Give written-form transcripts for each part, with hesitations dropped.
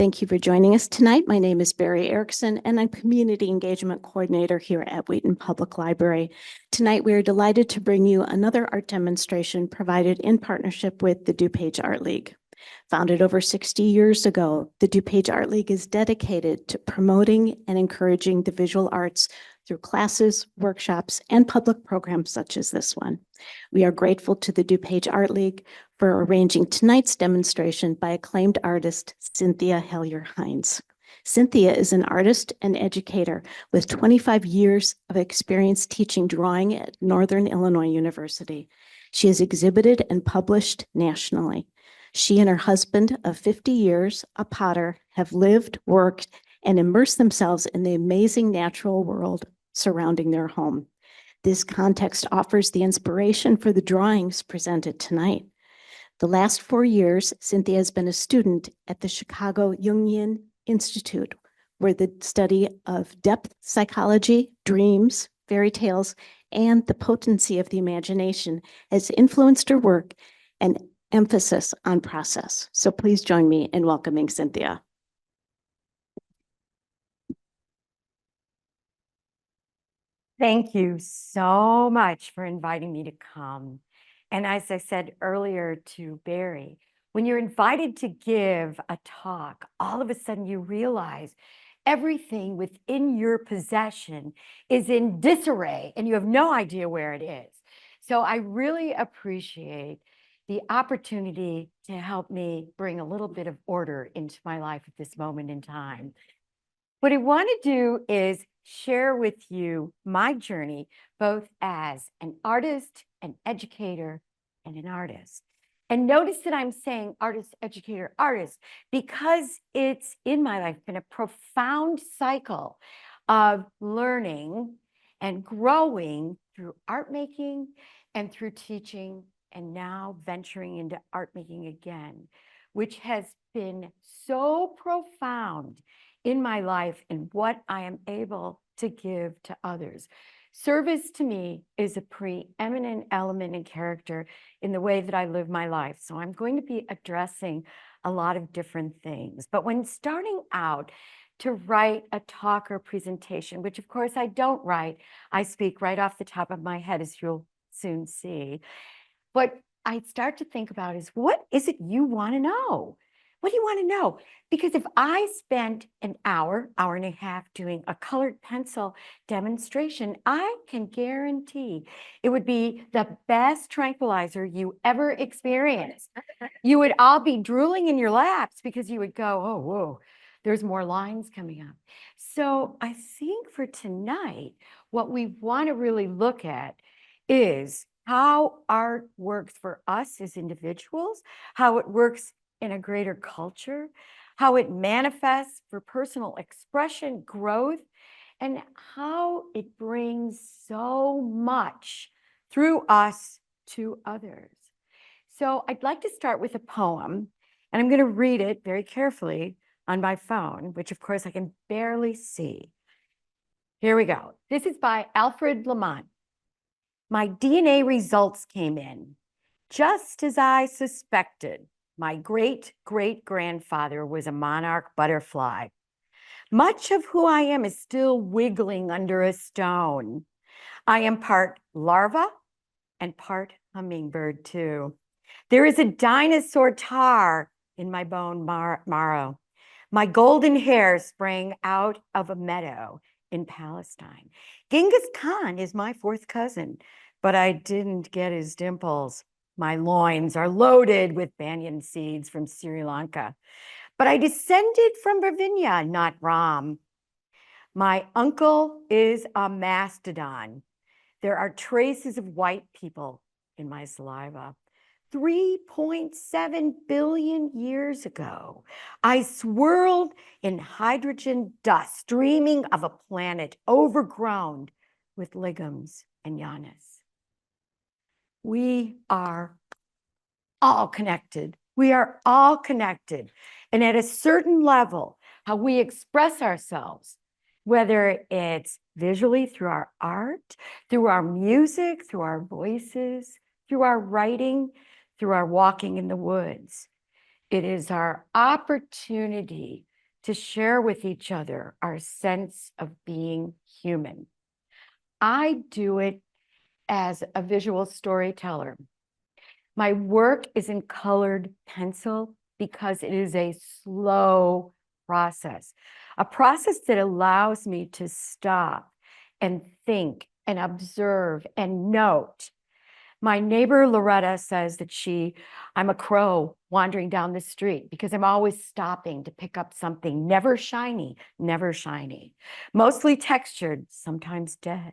Thank you for joining us tonight. My name is Barry Erickson, and I'm Community Engagement Coordinator here at Wheaton Public Library. Tonight, we are delighted to bring you another art demonstration provided in partnership with the DuPage Art League. Founded over 60 years ago, the DuPage Art League is dedicated to promoting and encouraging the visual arts through classes, workshops, and public programs such as this one. We are grateful to the DuPage Art League for arranging tonight's demonstration by acclaimed artist Cynthia Hellyer Heinz. Cynthia is an artist and educator with 25 years of experience teaching drawing at Northern Illinois University. She has exhibited and published nationally. She and her husband of 50 years, a potter, have lived, worked, and immersed themselves in the amazing natural world surrounding their home. This context offers the inspiration for the drawings presented tonight. The last 4 years, Cynthia has been a student at the Chicago Jungian Institute, where the study of depth psychology, dreams, fairy tales, and the potency of the imagination has influenced her work and emphasis on process. So please join me in welcoming Cynthia. Thank you so much for inviting me to come. And as I said earlier to Barry, when you're invited to give a talk, all of a sudden you realize everything within your possession is in disarray and you have no idea where it is. So I really appreciate the opportunity to help me bring a little bit of order into my life at this moment in time. What I want to do is share with you my journey, both as an artist, an educator, and an artist. And notice that I'm saying artist, educator, artist, because it's in my life been a profound cycle of learning and growing through art making and through teaching, and now venturing into art making again, which has been so profound in my life and what I am able to give to others. Service to me is a preeminent element and character in the way that I live my life. So I'm going to be addressing a lot of different things. But when starting out to write a talk or presentation, which of course I don't write, I speak right off the top of my head, as you'll soon see. What I start to think about is, what is it you want to know? What do you want to know? Because if I spent an hour, hour and a half doing a colored pencil demonstration, I can guarantee it would be the best tranquilizer you ever experienced. You would all be drooling in your laps because you would go, oh, whoa, there's more lines coming up. So I think for tonight, what we want to really look at is how art works for us as individuals, how it works in a greater culture, how it manifests for personal expression, growth, and how it brings so much through us to others. So I'd like to start with a poem, and I'm going to read it very carefully on my phone, which of course I can barely see. Here we go. This is by Alfred Lamont. My DNA results came in, just as I suspected. My great-great-grandfather was a monarch butterfly. Much of who I am is still wiggling under a stone. I am part larva and part hummingbird too. There is a dinosaur tar in my bone marrow. My golden hair sprang out of a meadow in Palestine. Genghis Khan is my fourth cousin, but I didn't get his dimples. My loins are loaded with banyan seeds from Sri Lanka, but I descended from Ravinia, not Ram. My uncle is a mastodon. There are traces of white people in my saliva. 3.7 billion years ago, I swirled in hydrogen dust, dreaming of a planet overgrown with lichens and Janus. We are all connected. We are all connected. And at a certain level, how we express ourselves, whether it's visually through our art, through our music, through our voices, through our writing, through our walking in the woods, it is our opportunity to share with each other our sense of being human. I do it as a visual storyteller. My work is in colored pencil because it is a slow process, a process that allows me to stop and think and observe and note. My neighbor Loretta says that I'm a crow wandering down the street because I'm always stopping to pick up something never shiny, mostly textured, sometimes dead.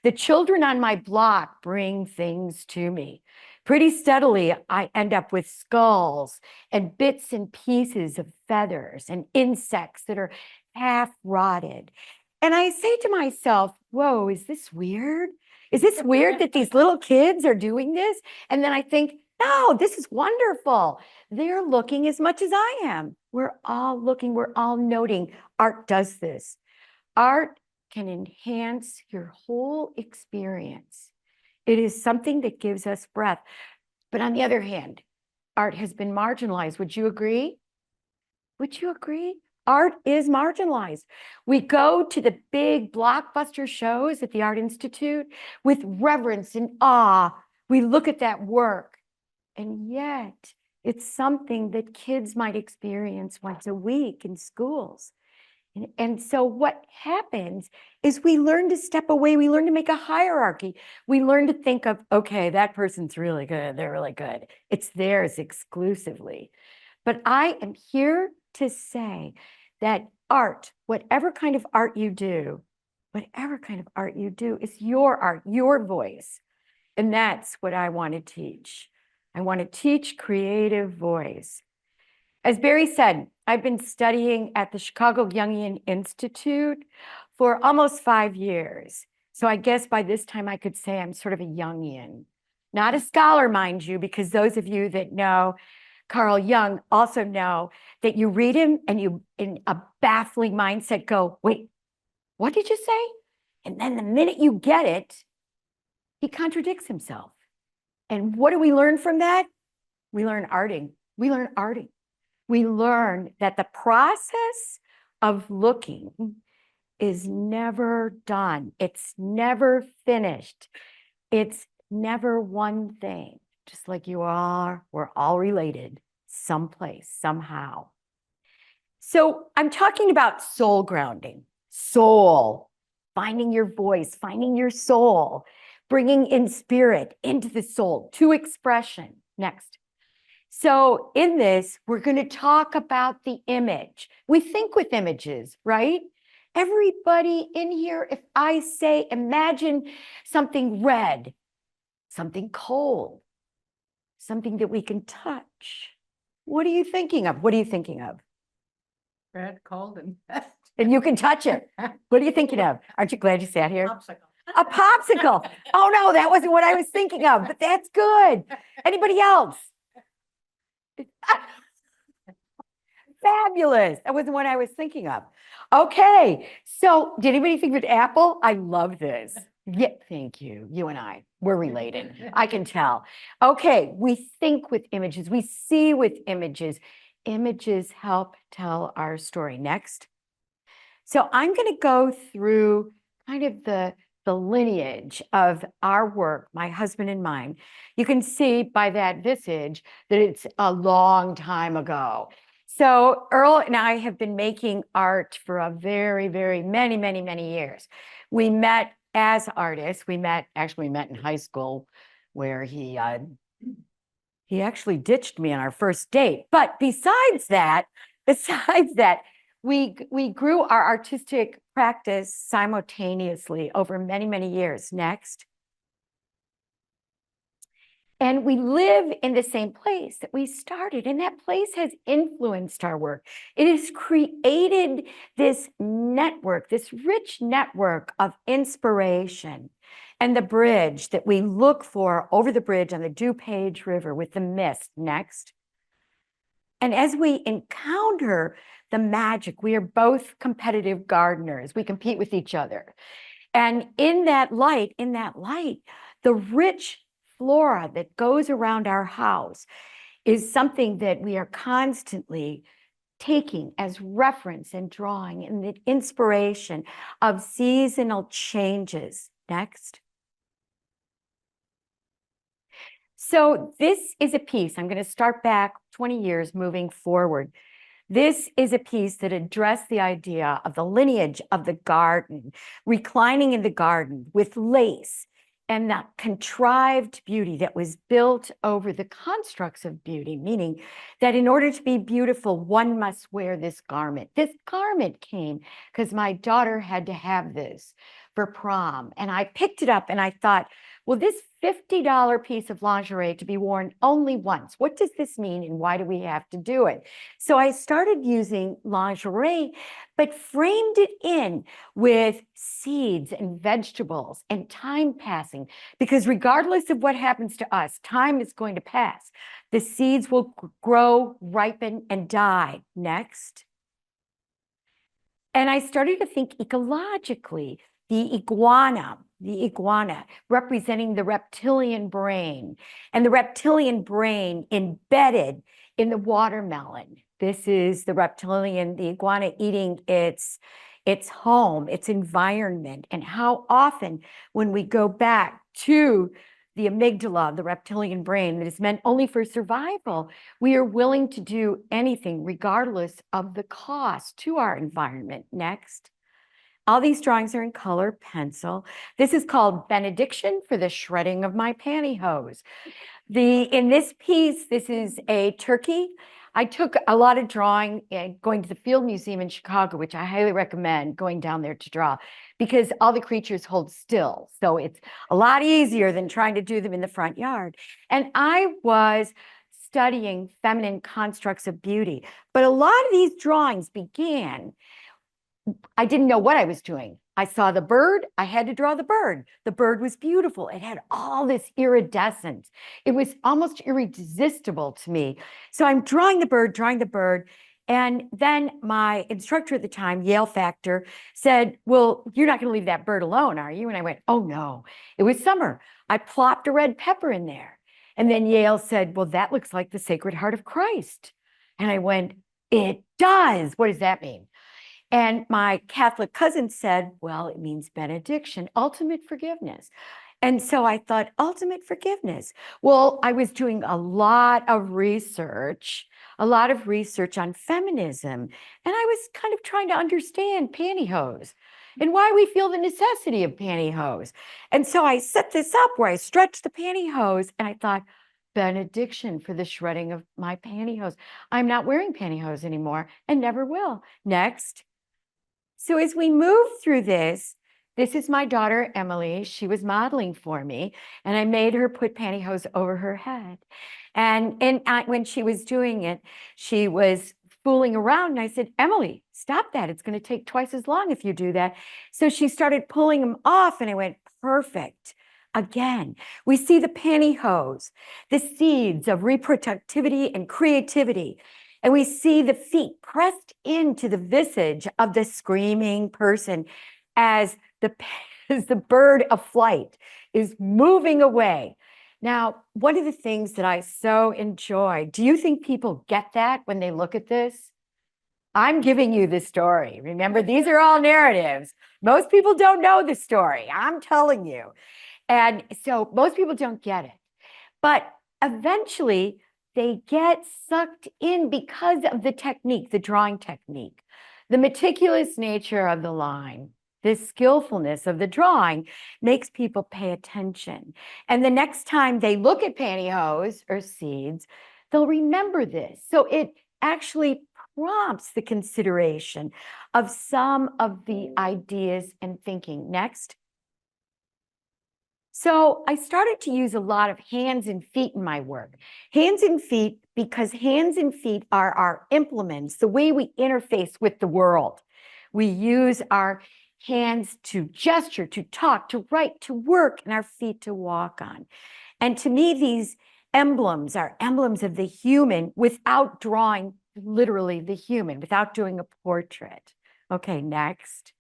The children on my block bring things to me. Pretty steadily, I end up with skulls and bits and pieces of feathers and insects that are half rotted. And I say to myself, whoa, is this weird? Is this weird that these little kids are doing this? And then I think, no, this is wonderful. They're looking as much as I am. We're all looking, we're all noting. Art does this. Art can enhance your whole experience. It is something that gives us breath. But on the other hand, art has been marginalized. Would you agree? Would you agree? Art is marginalized. We go to the big blockbuster shows at the Art Institute with reverence and awe. We look at that work, and yet it's something that kids might experience once a week in schools. And so what happens is we learn to step away. We learn to make a hierarchy. We learn to think of, okay, that person's really good. They're really good. It's theirs exclusively. But I am here to say that art, whatever kind of art you do, is your art, your voice. And that's what I want to teach. I want to teach creative voice. As Barry said, I've been studying at the Chicago Jungian Institute for almost 5 years. So I guess by this time I could say I'm sort of a Jungian. Not a scholar, mind you, because those of you that know Carl Jung also know that you read him and you, in a baffling mindset, go, wait, what did you say? And then the minute you get it, he contradicts himself. And what do we learn from that? We learn arting. We learn arting. We learn that the process of looking is never done. It's never finished. It's never one thing. Just like you are, we're all related someplace, somehow. So I'm talking about soul grounding, soul, finding your voice, finding your soul, bringing in spirit into the soul to expression. Next. So in this, we're going to talk about the image. We think with images, right? Everybody in here, if I say, imagine something red, something cold, something that we can touch. What are you thinking of? What are you thinking of? Red, cold, and And you can touch it. What are you thinking of? Aren't you glad you sat here? popsicle. A popsicle. Oh no, that wasn't what I was thinking of, but that's good. Anybody else? Fabulous. That wasn't what I was thinking of. Okay, so did anybody think of an apple? I love this. Yeah, thank you. You and I, we're related. I can tell. Okay, we think with images. We see with images. Images help tell our story. Next. So I'm going to go through kind of the lineage of our work, my husband and mine. You can see by that visage that it's a long time ago. So Earl and I have been making art for a very, very many years. We met as artists. Actually met in high school where he actually ditched me on our first date. But besides that, we grew our artistic practice simultaneously over many years. Next. And we live in the same place that we started, and that place has influenced our work. It has created this network, this rich network of inspiration. And the bridge that we look for over the bridge on the DuPage River with the mist. Next. And as we encounter the magic, we are both competitive gardeners. We compete with each other. And in that light, the rich flora that goes around our house is something that we are constantly taking as reference and drawing and the inspiration of seasonal changes. Next. So this is a piece, I'm going to start back 20 years moving forward. This is a piece that addressed the idea of the lineage of the garden, reclining in the garden with lace and that contrived beauty that was built over the constructs of beauty, meaning that in order to be beautiful, one must wear this garment. This garment came because my daughter had to have this for prom. And I picked it up and I thought, well, this $50 piece of lingerie to be worn only once. What does this mean and why do we have to do it? So I started using lingerie, but framed it in with seeds and vegetables and time passing, because regardless of what happens to us, time is going to pass. The seeds will grow, ripen, and die. Next. And I started to think ecologically. The iguana representing the reptilian brain, and the reptilian brain embedded in the watermelon. This is the reptilian, the iguana eating its home, its environment, and how often when we go back to the amygdala, the reptilian brain that is meant only for survival, we are willing to do anything regardless of the cost to our environment. Next. All these drawings are in color pencil. This is called Benediction for the Shredding of My Pantyhose. In this piece, this is a turkey. I took a lot of drawing going to the Field Museum in Chicago, which I highly recommend going down there to draw, because all the creatures hold still. So it's a lot easier than trying to do them in the front yard. And I was studying feminine constructs of beauty. But a lot of these drawings began, I didn't know what I was doing. I saw the bird. I had to draw the bird. The bird was beautiful. It had all this iridescence. It was almost irresistible to me. So I'm drawing the bird. And then my instructor at the time, Yale Factor, said, well, you're not going to leave that bird alone, are you? And I went, oh, no. It was summer. I plopped a red pepper in there. And then Yale said, well, that looks like the Sacred Heart of Christ. And I went, it does. What does that mean? And my Catholic cousin said, well, it means benediction, ultimate forgiveness. And so I thought, ultimate forgiveness. Well, I was doing a lot of research on feminism. And I was kind of trying to understand pantyhose and why we feel the necessity of pantyhose. And so I set this up where I stretched the pantyhose and I thought, benediction for the shredding of my pantyhose. I'm not wearing pantyhose anymore and never will. Next. So as we move through this is my daughter, Emily. She was modeling for me, and I made her put pantyhose over her head. And when she was doing it, she was fooling around, and I said, Emily, stop that. It's going to take twice as long if you do that. So she started pulling them off, and I went, perfect. Again, we see the pantyhose, the seeds of reproductivity and creativity. And we see the feet pressed into the visage of the screaming person as the bird of flight is moving away. Now, one of the things that I so enjoy, do you think people get that when they look at this? I'm giving you the story. Remember, these are all narratives. Most people don't know the story. I'm telling you. And so most people don't get it. But eventually, they get sucked in because of the technique, the drawing technique, the meticulous nature of the line, the skillfulness of the drawing makes people pay attention. And the next time they look at pantyhose or seeds, they'll remember this. So it actually prompts the consideration of some of the ideas and thinking. Next. So I started to use a lot of hands and feet in my work. Hands and feet, because hands and feet are our implements, the way we interface with the world. We use our hands to gesture, to talk, to write, to work, and our feet to walk on. And to me, these emblems are emblems of the human without drawing literally the human, without doing a portrait. Okay, next.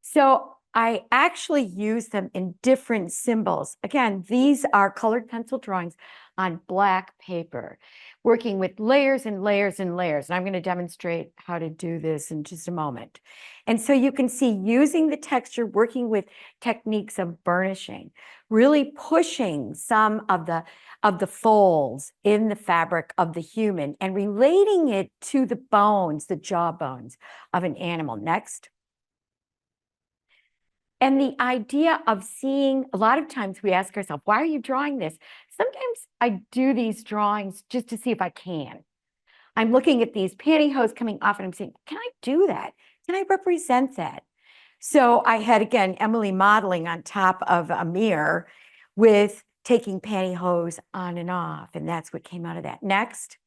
So I actually use them in different symbols. Again, these are colored pencil drawings on black paper, working with layers and layers and layers. And I'm going to demonstrate how to do this in just a moment. And so you can see using the texture, working with techniques of burnishing, really pushing some of the folds in the fabric of the human and relating it to the bones, the jaw bones of an animal. Next. And the idea of seeing, a lot of times we ask ourselves, why are you drawing this? Sometimes I do these drawings just to see if I can. I'm looking at these pantyhose coming off and I'm saying, can I do that? Can I represent that? So I had, again, Emily modeling on top of a mirror with taking pantyhose on and off. And that's what came out of that. Next.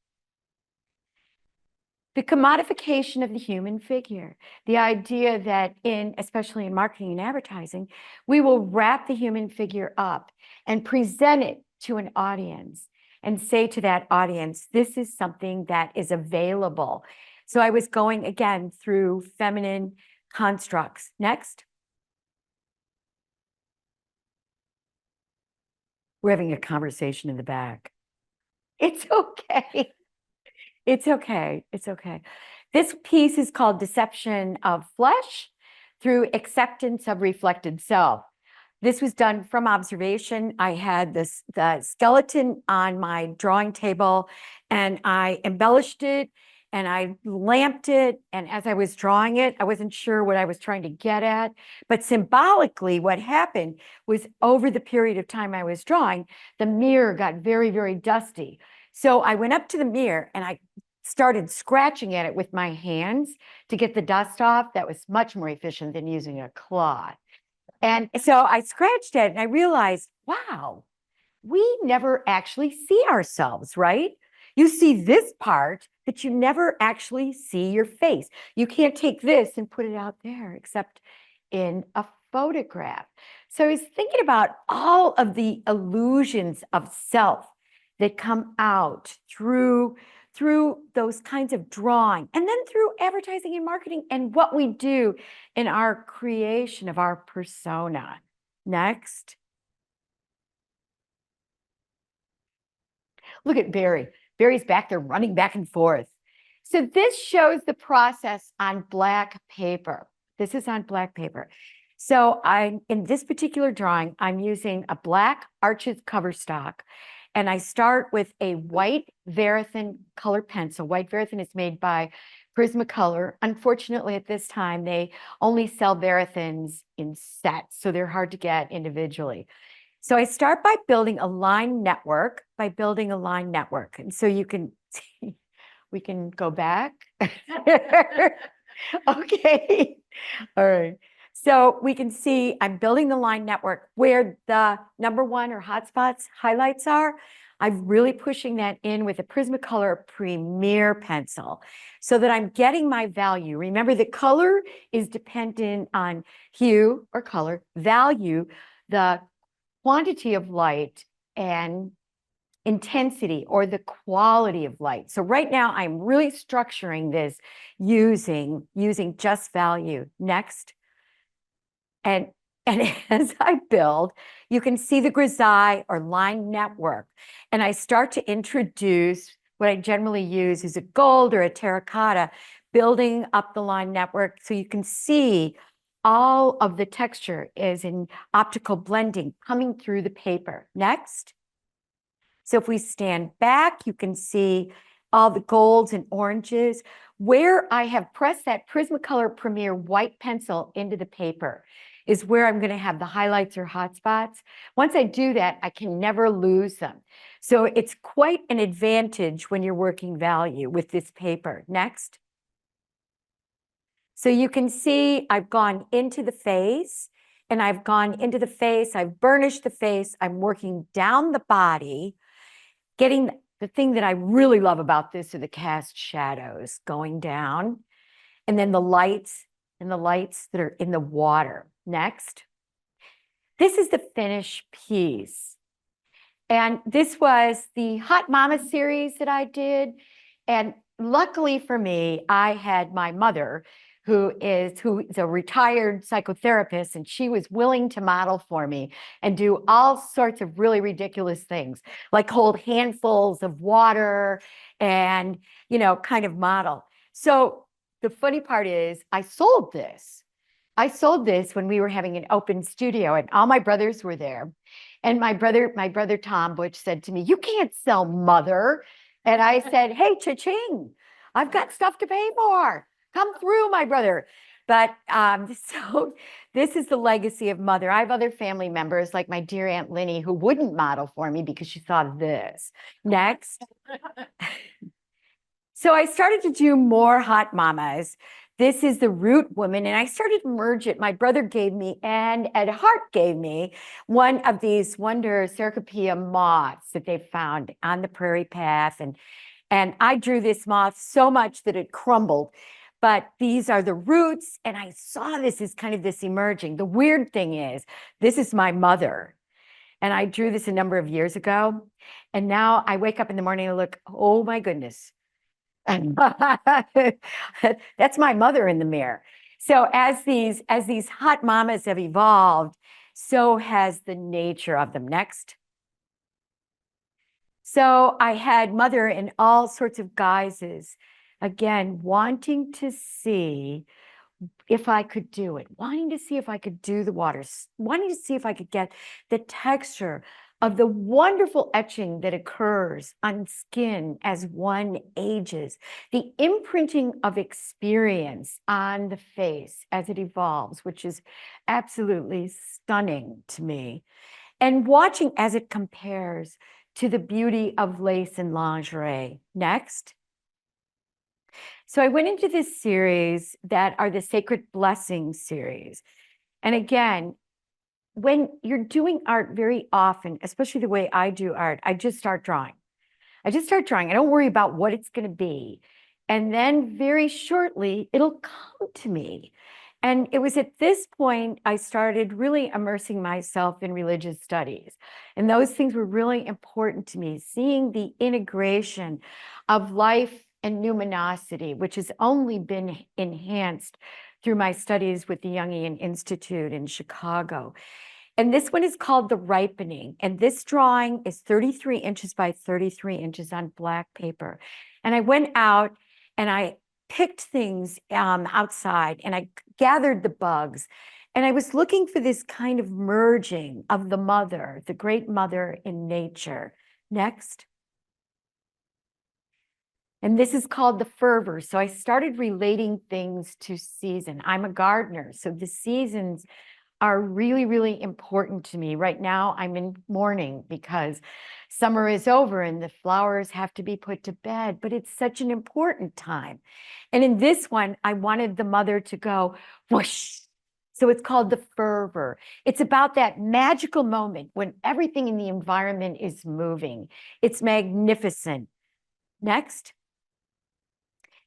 The commodification of the human figure, the idea that especially in marketing and advertising, we will wrap the human figure up and present it to an audience and say to that audience, this is something that is available. So I was going again through feminine constructs. Next. We're having a conversation in the back. It's okay. It's okay. It's okay. This piece is called Deception of Flesh through Acceptance of Reflected Self. This was done from observation. I had the skeleton on my drawing table and I embellished it and I lamped it. And as I was drawing it, I wasn't sure what I was trying to get at. But symbolically, what happened was over the period of time I was drawing, the mirror got very, very dusty. So I went up to the mirror and I started scratching at it with my hands to get the dust off. That was much more efficient than using a cloth. And so I scratched at it and I realized, wow, we never actually see ourselves, right? You see this part, but you never actually see your face. You can't take this and put it out there except in a photograph. So I was thinking about all of the illusions of self that come out through those kinds of drawing, and then through advertising and marketing and what we do in our creation of our persona. Next. Look at Barry. Barry's back there running back and forth. So this shows the process on black paper. This is on black paper. So in this particular drawing, I'm using a black Arches cover stock. And I start with a white Verithin color pencil. White Verithin is made by Prismacolor. Unfortunately, at this time, they only sell Verithins in sets, so they're hard to get individually. So I start by building a line network, And so you can see, we can go back. Okay. All right. So we can see I'm building the line network where the number one or hotspots highlights are. I'm really pushing that in with a Prismacolor Premier pencil so that I'm getting my value. Remember, the color is dependent on hue or color, value, the quantity of light, and intensity or the quality of light. So right now I'm really structuring this using just value. Next. And as I build, you can see the grisaille or line network. And I start to introduce what I generally use is a gold or a terracotta, building up the line network so you can see all of the texture is in optical blending coming through the paper. Next. So if we stand back, you can see all the golds and oranges. Where I have pressed that Prismacolor Premier white pencil into the paper is where I'm going to have the highlights or hotspots. Once I do that, I can never lose them. So it's quite an advantage when you're working value with this paper. Next. So you can see I've gone into the face and I've burnished the face. I'm working down the body, getting the thing that I really love about this are the cast shadows going down, and then the lights that are in the water. Next. This is the finished piece. And this was the Hot Mama series that I did. And luckily for me, I had my mother who is a retired psychotherapist, and she was willing to model for me and do all sorts of really ridiculous things, like hold handfuls of water and, you know, kind of model. So the funny part is I sold this. I sold this when we were having an open studio, and all my brothers were there. And my brother Tom Butch said to me, "You can't sell Mother." And I said, "Hey, cha-ching, I've got stuff to pay for. Come through, my brother." But so this is the legacy of Mother. I have other family members like my dear Aunt Linny who wouldn't model for me because she saw this. Next. So I started to do more hot mamas. This is the root woman, and I started to merge it. My brother gave me, and Ed Hart gave me, one of these wonder Cercospia moths that they found on the prairie path. And I drew this moth so much that it crumbled. But these are the roots, and I saw this as kind of this emerging. The weird thing is, this is my mother. And I drew this a number of years ago. And now I wake up in the morning and look, oh my goodness. That's my mother in the mirror. So as these hot mamas have evolved, so has the nature of them. Next. So I had Mother in all sorts of guises, again, wanting to see if I could do it, wanting to see if I could do the waters, wanting to see if I could get the texture of the wonderful etching that occurs on skin as one ages, the imprinting of experience on the face as it evolves, which is absolutely stunning to me, and watching as it compares to the beauty of lace and lingerie. Next. So I went into this series that are the Sacred Blessings series. And again, when you're doing art very often, especially the way I do art, I just start drawing. I don't worry about what it's going to be. And then very shortly, it'll come to me. And it was at this point I started really immersing myself in religious studies. And those things were really important to me, seeing the integration of life and numinosity, which has only been enhanced through my studies with the Jungian Institute in Chicago. And this one is called The Ripening. And this drawing is 33 inches by 33 inches on black paper. And I went out and I picked things outside, and I gathered the bugs. And I was looking for this kind of merging of the mother, the great mother in nature. Next. And this is called the fervor. So I started relating things to season. I'm a gardener, so the seasons are really, really important to me. Right now, I'm in mourning because summer is over and the flowers have to be put to bed, but it's such an important time. And in this one, I wanted the mother to go whoosh. So it's called the fervor. It's about that magical moment when everything in the environment is moving. It's magnificent. Next.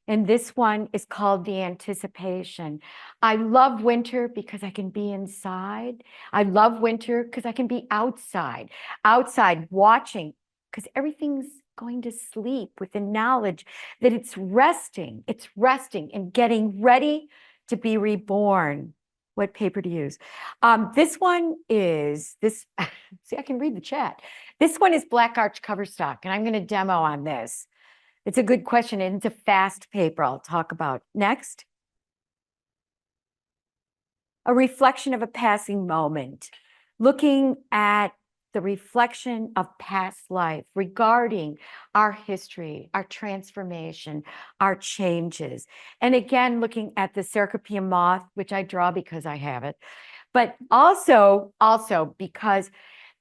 And this one is called The Anticipation. I love winter because I can be inside. I love winter because I can be outside watching, because everything's going to sleep with the knowledge that it's resting and getting ready to be reborn. What paper to use? This one is this. See, I can read the chat. This one is black arch cover stock, and I'm going to demo on this. It's a good question, and it's a fast paper I'll talk about. Next. A reflection of a passing moment, looking at the reflection of past life regarding our history, our transformation, our changes. And again, looking at the Cercospia moth, which I draw because I have it, but also because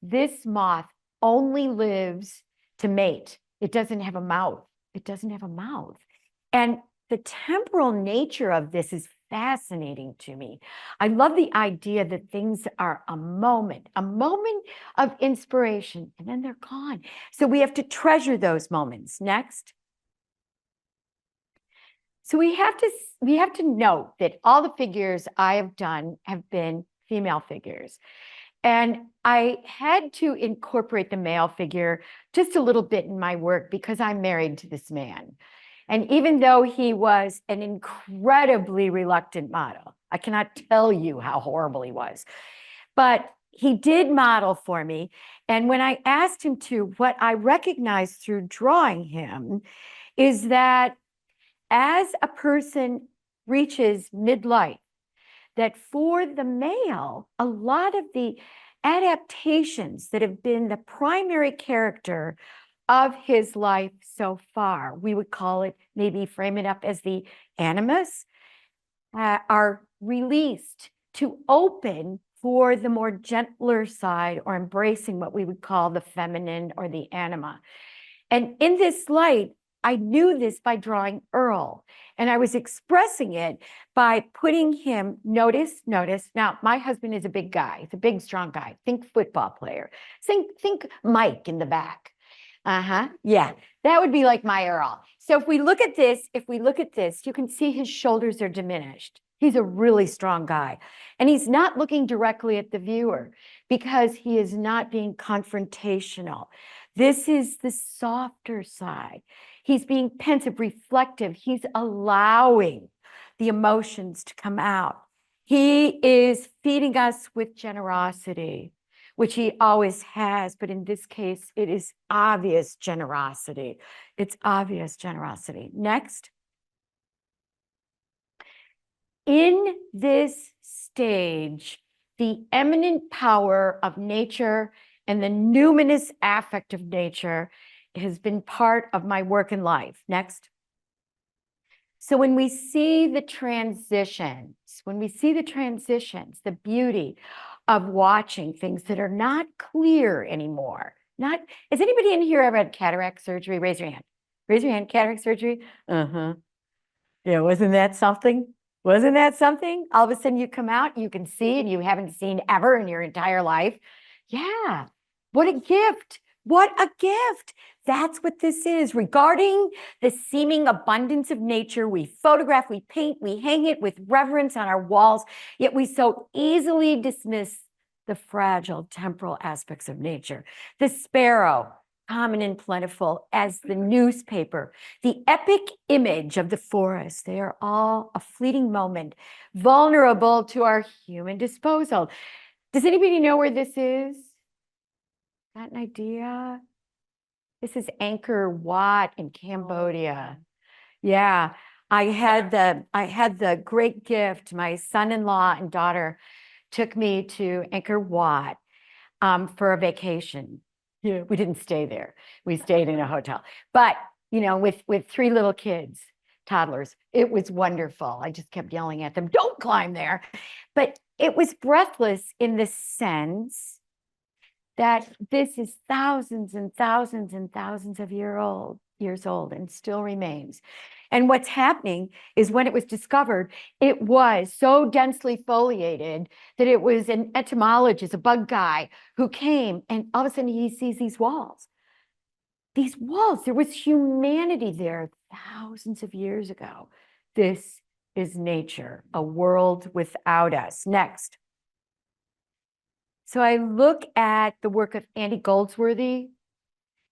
this moth only lives to mate. It doesn't have a mouth. It doesn't have a mouth. And the temporal nature of this is fascinating to me. I love the idea that things are a moment of inspiration, and then they're gone. So we have to treasure those moments. Next. So we have to note that all the figures I have done have been female figures. And I had to incorporate the male figure just a little bit in my work because I'm married to this man. And even though he was an incredibly reluctant model, I cannot tell you how horrible he was, but he did model for me. And when I asked him to, what I recognized through drawing him is that as a person reaches midlife, that for the male, a lot of the adaptations that have been the primary character of his life so far, we would call it, maybe frame it up as the animus, are released to open for the more gentler side, or embracing what we would call the feminine or the anima. And in this light, I knew this by drawing Earl, and I was expressing it by putting him, notice. Now, my husband is a big guy. He's a big, strong guy. Think football player. Think Mike in the back. Yeah, that would be like my Earl. So if we look at this, you can see his shoulders are diminished. He's a really strong guy. And he's not looking directly at the viewer because he is not being confrontational. This is the softer side. He's being pensive, reflective. He's allowing the emotions to come out. He is feeding us with generosity, which he always has, but in this case, it is obvious generosity. It's obvious generosity. Next. In this stage, the eminent power of nature and the numinous affect of nature has been part of my work in life. Next. So when we see the transitions, the beauty of watching things that are not clear anymore. Has anybody in here ever had cataract surgery? Raise your hand. Raise your hand, cataract surgery. Yeah, wasn't that something? Wasn't that something? All of a sudden you come out, you can see, and you haven't seen ever in your entire life. Yeah, what a gift. What a gift. That's what this is. Regarding the seeming abundance of nature, we photograph, we paint, we hang it with reverence on our walls, yet we so easily dismiss the fragile temporal aspects of nature. The sparrow, common and plentiful as the newspaper, the epic image of the forest, they are all a fleeting moment, vulnerable to our human disposal. Does anybody know where this is? Got an idea? This is Angkor Wat in Cambodia. Yeah, I had the great gift. My son-in-law and daughter took me to Angkor Wat for a vacation. Yeah, we didn't stay there. We stayed in a hotel. But, with 3 little kids, toddlers, it was wonderful. I just kept yelling at them, don't climb there. But it was breathless in the sense that this is thousands and thousands and thousands of years old and still remains. And what's happening is when it was discovered, it was so densely foliated that it was an entomologist, a bug guy, who came, and all of a sudden he sees these walls. These walls, there was humanity there thousands of years ago. This is nature, a world without us. Next. So I look at the work of Andy Goldsworthy.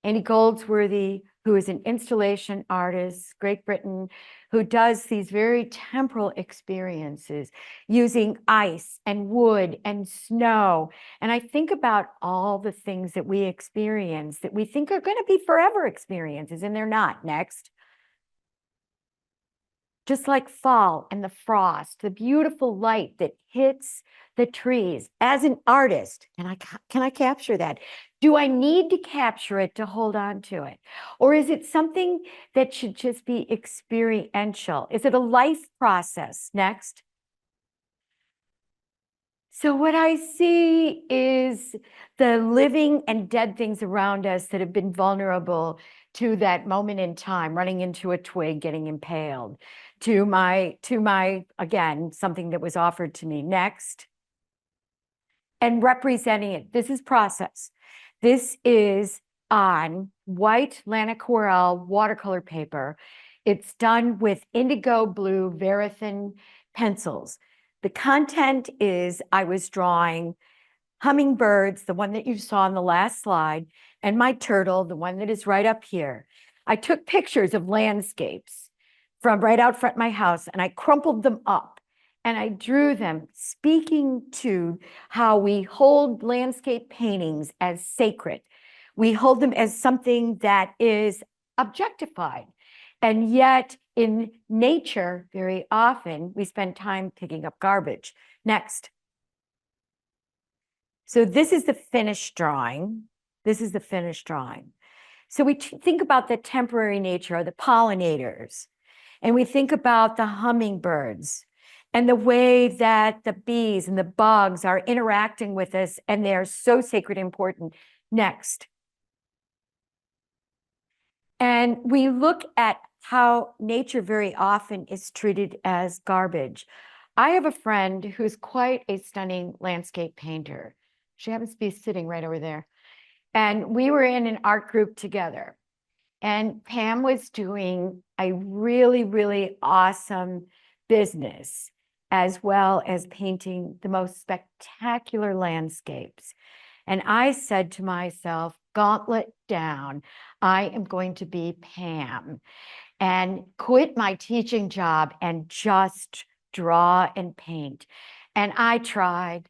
Andy Goldsworthy, who is an installation artist, Great Britain, who does these very temporal experiences using ice and wood and snow. And I think about all the things that we experience that we think are going to be forever experiences, and they're not. Next. Just like fall and the frost, the beautiful light that hits the trees. As an artist, can I capture that? Do I need to capture it to hold on to it? Or is it something that should just be experiential? Is it a life process? Next. So what I see is the living and dead things around us that have been vulnerable to that moment in time, running into a twig, getting impaled, to my, again, something that was offered to me. Next. And representing it. This is process. This is on white Lanaquarelle watercolor paper. It's done with indigo blue Verithin pencils. The content is, I was drawing hummingbirds, the one that you saw on the last slide, and my turtle, the one that is right up here. I took pictures of landscapes. from right out front of my house, and I crumpled them up and I drew them, speaking to how we hold landscape paintings as sacred. We hold them as something that is objectified. And yet in nature, very often, we spend time picking up garbage. Next. So this is the finished drawing. This is the finished drawing. So we think about the temporary nature of the pollinators, and we think about the hummingbirds and the way that the bees and the bugs are interacting with us, and they're so sacred and important. Next. And we look at how nature very often is treated as garbage. I have a friend who's quite a stunning landscape painter. She happens to be sitting right over there. And we were in an art group together. And Pam was doing a really, really awesome business, as well as painting the most spectacular landscapes. And I said to myself, gauntlet down, I am going to be Pam and quit my teaching job and just draw and paint. And I tried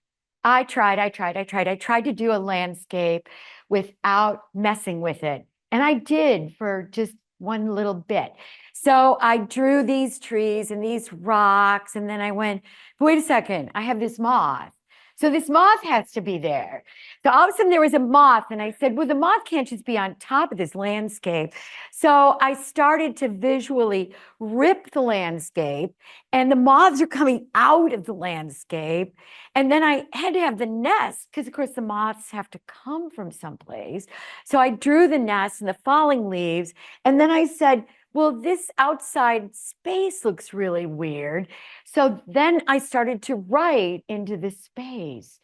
to do a landscape without messing with it. And I did for just one little bit. So I drew these trees and these rocks, and then I went, wait a second, I have this moth. So this moth has to be there. So all of a sudden there was a moth, and I said, well, the moth can't just be on top of this landscape. So I started to visually rip the landscape, and the moths are coming out of the landscape. And then I had to have the nest, because of course the moths have to come from someplace. So I drew the nest and the falling leaves. And then I said, well, this outside space looks really weird. So then I started to write into this space.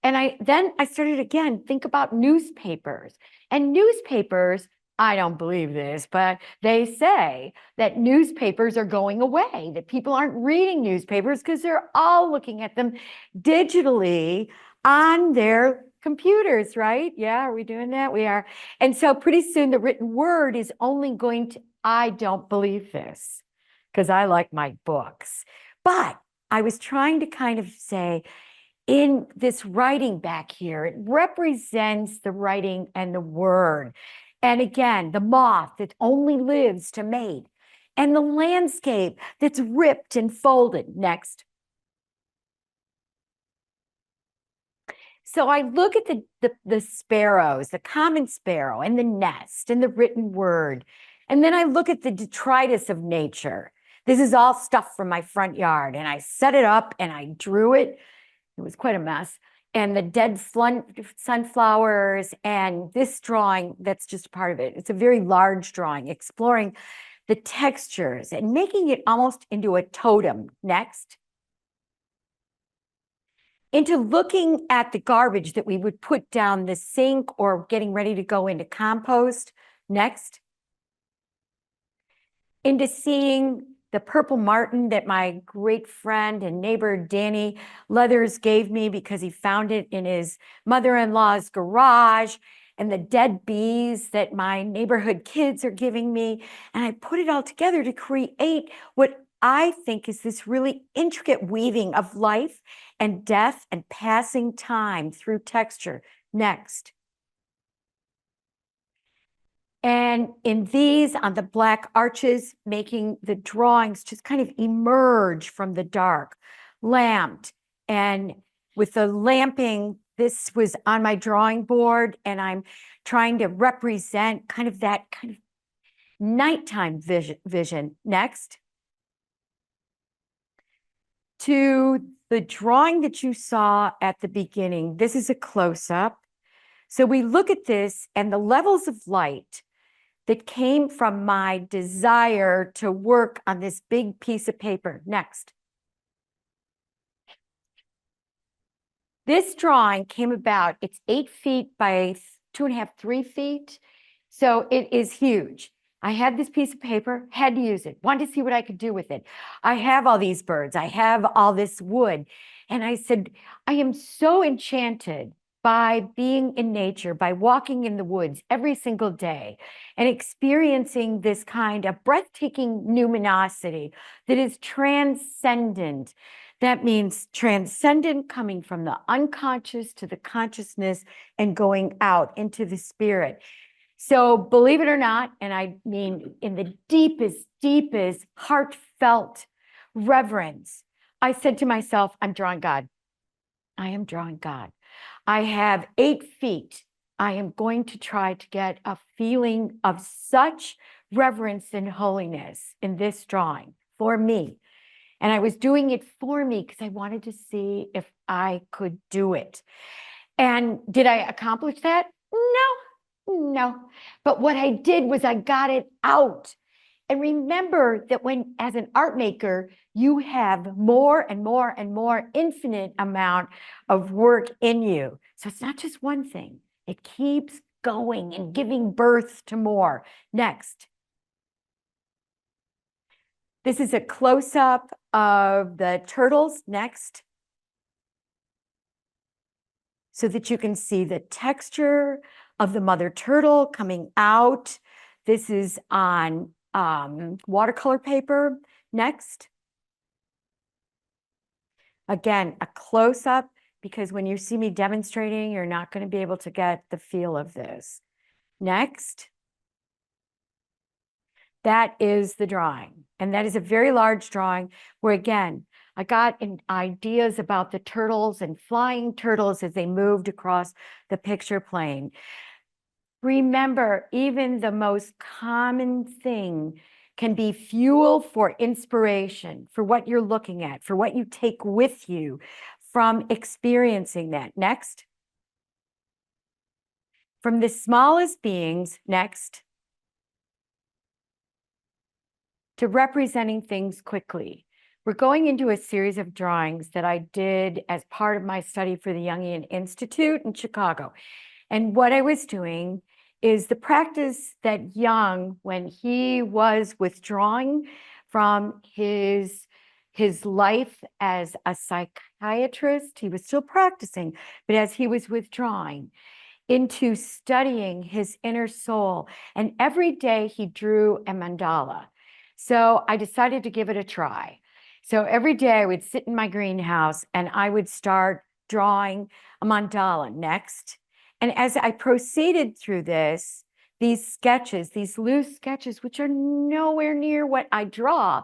And then I started again, think about newspapers. And newspapers, I don't believe this, but they say that newspapers are going away, that people aren't reading newspapers because they're all looking at them digitally on their computers, right? Yeah, are we doing that? We are. And so pretty soon the written word is only going to, I don't believe this because I like my books. But I was trying to kind of say, in this writing back here, it represents the writing and the word. And again, the moth that only lives to mate, and the landscape that's ripped and folded. Next. So I look at the sparrows, the common sparrow, and the nest, and the written word. And then I look at the detritus of nature. This is all stuff from my front yard. And I set it up and I drew it. It was quite a mess. And the dead sunflowers, and this drawing, that's just part of it. It's a very large drawing, exploring the textures and making it almost into a totem. Next. Into looking at the garbage that we would put down the sink or getting ready to go into compost. Next. Into seeing the purple martin that my great friend and neighbor Danny Leathers gave me because he found it in his mother-in-law's garage, and the dead bees that my neighborhood kids are giving me. And I put it all together to create what I think is this really intricate weaving of life and death and passing time through texture. Next. And in these, on the black arches, making the drawings just kind of emerge from the dark, lamped. And with the lamping, this was on my drawing board, and I'm trying to represent kind of that kind of nighttime vision. Next. To the drawing that you saw at the beginning, this is a close-up. So we look at this and the levels of light that came from my desire to work on this big piece of paper. Next. This drawing came about, it's 8 feet by 2.5, 3 feet. So it is huge. I had this piece of paper, had to use it, wanted to see what I could do with it. I have all these birds, I have all this wood. And I said, I am so enchanted by being in nature, by walking in the woods every single day and experiencing this kind of breathtaking numinosity that is transcendent. That means transcendent, coming from the unconscious to the consciousness and going out into the spirit. So believe it or not, and I mean in the deepest, deepest heartfelt reverence, I said to myself, I'm drawing God. I am drawing God. I have 8 feet. I am going to try to get a feeling of such reverence and holiness in this drawing for me. And I was doing it for me because I wanted to see if I could do it. And did I accomplish that? No. But what I did was I got it out. And remember that when, as an art maker, you have more and more and more infinite amount of work in you. So it's not just one thing. It keeps going and giving birth to more. Next. This is a close-up of the turtles. Next. So that you can see the texture of the mother turtle coming out. This is on watercolor paper. Next. Again, a close-up, because when you see me demonstrating, you're not going to be able to get the feel of this. Next. That is the drawing. And that is a very large drawing where, again, I got ideas about the turtles and flying turtles as they moved across the picture plane. Remember, even the most common thing can be fuel for inspiration, for what you're looking at, for what you take with you from experiencing that. Next. From the smallest beings, next, to representing things quickly. We're going into a series of drawings that I did as part of my study for the Jungian Institute in Chicago. And what I was doing is the practice that Jung, when he was withdrawing from his life as a psychiatrist, he was still practicing, but as he was withdrawing into studying his inner soul, and every day he drew a mandala. So I decided to give it a try. So every day I would sit in my greenhouse and I would start drawing a mandala. Next. And as I proceeded through this, these sketches, these loose sketches, which are nowhere near what I draw,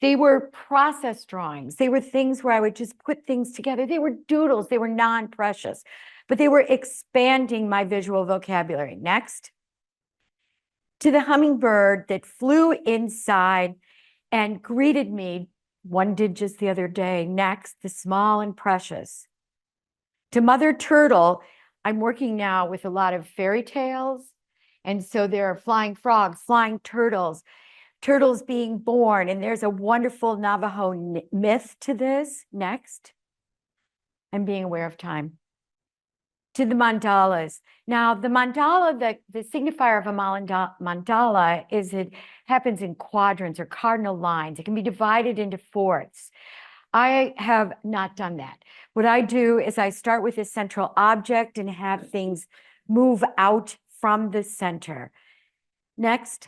they were process drawings. They were things where I would just put things together. They were doodles. They were non-precious, but they were expanding my visual vocabulary. Next. To the hummingbird that flew inside and greeted me. One did just the other day. Next, the small and precious. To Mother Turtle, I'm working now with a lot of fairy tales. And so there are flying frogs, flying turtles, turtles being born. And there's a wonderful Navajo myth to this. Next. I'm being aware of time. To the mandalas. Now, the mandala, the signifier of a mandala is it happens in quadrants or cardinal lines. It can be divided into fourths. I have not done that. What I do is I start with a central object and have things move out from the center. Next.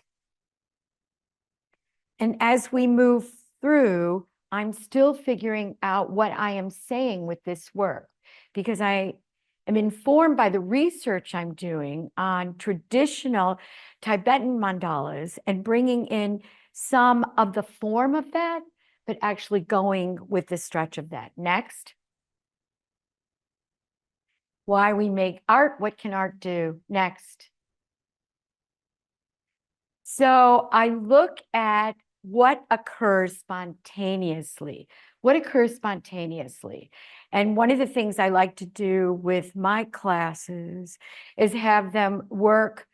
And as we move through, I'm still figuring out what I am saying with this work, because I am informed by the research I'm doing on traditional Tibetan mandalas and bringing in some of the form of that, but actually going with the stretch of that. Next. Why we make art, what can art do? Next. So I look at what occurs spontaneously. What occurs spontaneously? And one of the things I like to do with my classes is have them work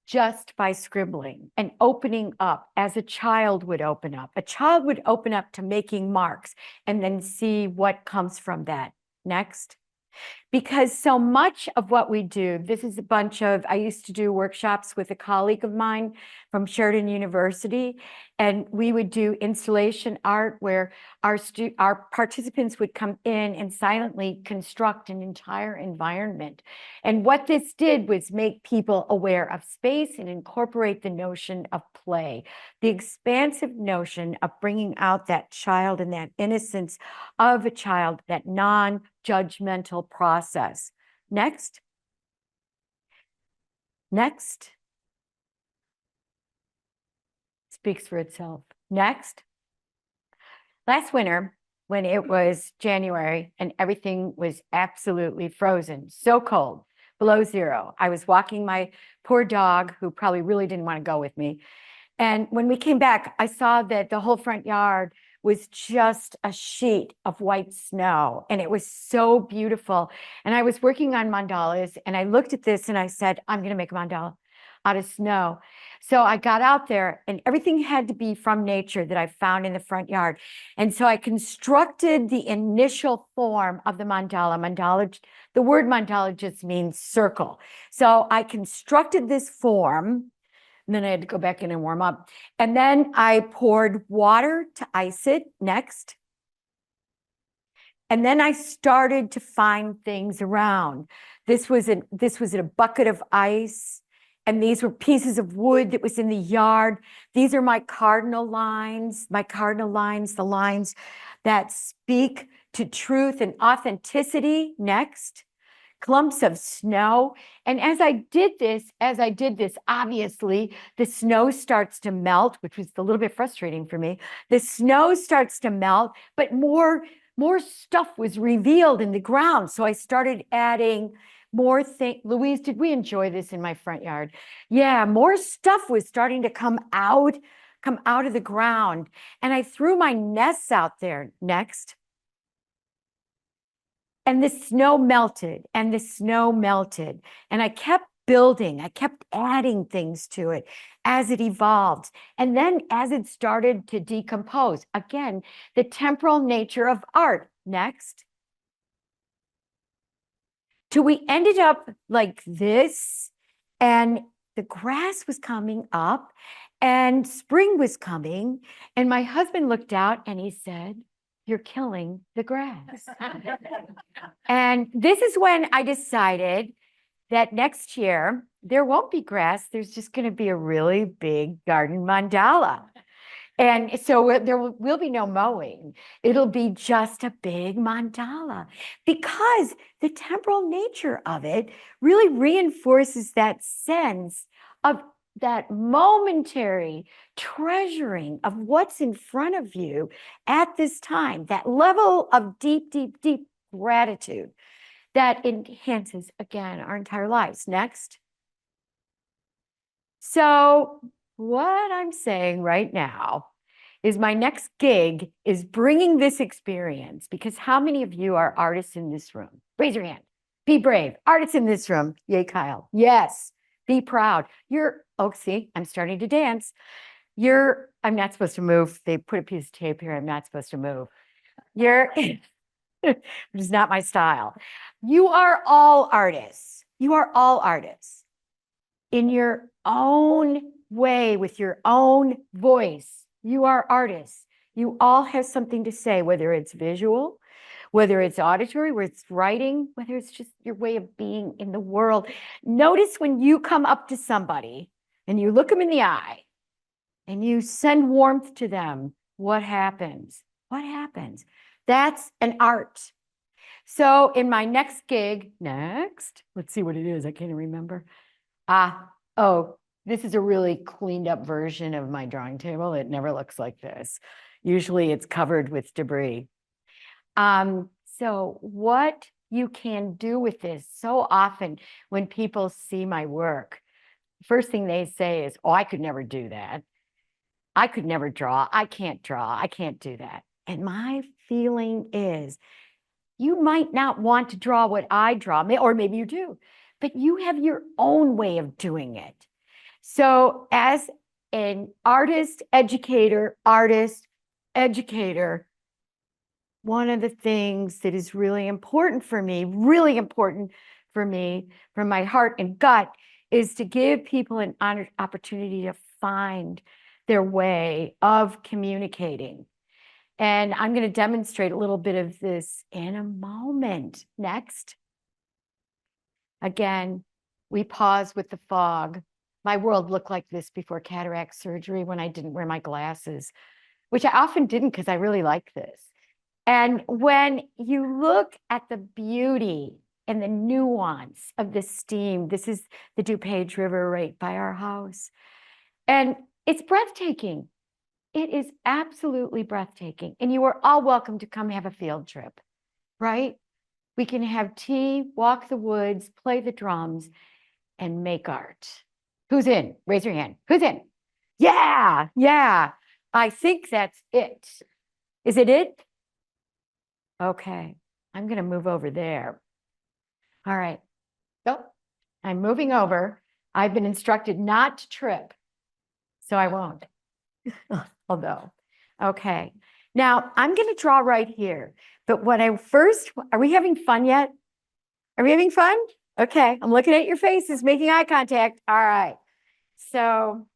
just by scribbling and opening up as a child would open up. A child would open up to making marks and then see what comes from that. Next. because so much of what we do, this is a bunch of, I used to do workshops with a colleague of mine from Sheridan University, and we would do installation art where our participants would come in and silently construct an entire environment. And what this did was make people aware of space and incorporate the notion of play, the expansive notion of bringing out that child and that innocence of a child, that non-judgmental process. Next. Next. Speaks for itself. Next. Last winter, when it was January and everything was absolutely frozen, so cold, below zero, I was walking my poor dog, who probably really didn't want to go with me. And when we came back, I saw that the whole front yard was just a sheet of white snow, and it was so beautiful. And I was working on mandalas, and I looked at this and I said, I'm going to make a mandala out of snow. So I got out there, and everything had to be from nature that I found in the front yard. And so I constructed the initial form of the mandala. Mandala, the word mandala just means circle. So I constructed this form. And then I had to go back in and warm up. And then I poured water to ice it. Next. And then I started to find things around. This was in a bucket of ice. And these were pieces of wood that was in the yard. These are my cardinal lines, the lines that speak to truth and authenticity. Next. Clumps of snow. And as I did this, obviously, the snow starts to melt, which was a little bit frustrating for me. The snow starts to melt, but more stuff was revealed in the ground. So I started adding more things. Louise, did we enjoy this in my front yard? Yeah, more stuff was starting to come out of the ground. And I threw my nests out there. Next. And the snow melted, and the snow melted. And I kept building, I kept adding things to it as it evolved. And then as it started to decompose, again, the temporal nature of art. Next. Till we ended up like this, and the grass was coming up, and spring was coming. And my husband looked out and he said, "You're killing the grass." And this is when I decided that next year there won't be grass. There's just going to be a really big garden mandala. And so there will be no mowing. It'll be just a big mandala, because the temporal nature of it really reinforces that sense of that momentary treasuring of what's in front of you at this time, that level of deep, deep, deep gratitude that enhances, again, our entire lives. Next. So what I'm saying right now is my next gig is bringing this experience, because how many of you are artists in this room? Raise your hand. Be brave. Artists in this room. Yay, Kyle. Yes. Be proud. Oh, see, I'm starting to dance. I'm not supposed to move. They put a piece of tape here. I'm not supposed to move. Which is not my style. You are all artists. You are all artists in your own way, with your own voice. You are artists. You all have something to say, whether it's visual, whether it's auditory, whether it's writing, whether it's just your way of being in the world. Notice when you come up to somebody and you look them in the eye and you send warmth to them, what happens? What happens? That's an art. So in my next gig, let's see what it is. I can't remember. This is a really cleaned up version of my drawing table. It never looks like this. Usually it's covered with debris. So what you can do with this, so often when people see my work, first thing they say is, "Oh, I could never do that. I could never draw. I can't draw. I can't do that." And my feeling is, you might not want to draw what I draw, or maybe you do, but you have your own way of doing it. So as an artist, educator, one of the things that is really important for me, from my heart and gut, is to give people an opportunity to find their way of communicating. And I'm going to demonstrate a little bit of this in a moment. Next. Again, we pause with the fog. My world looked like this before cataract surgery when I didn't wear my glasses, which I often didn't because I really like this. And when you look at the beauty and the nuance of the steam, this is the DuPage River right by our house. And it's breathtaking. It is absolutely breathtaking. And you are all welcome to come have a field trip, right? We can have tea, walk the woods, play the drums, and make art. Who's in? Raise your hand. Who's in? Yeah, yeah. I think that's it. Is it it? Okay, I'm going to move over there. All right. So I'm moving over. I've been instructed not to trip, so I won't. Although, okay. Now I'm going to draw right here. But when I first, are we having fun yet? Are we having fun? Okay, I'm looking at your faces, making eye contact. All right. So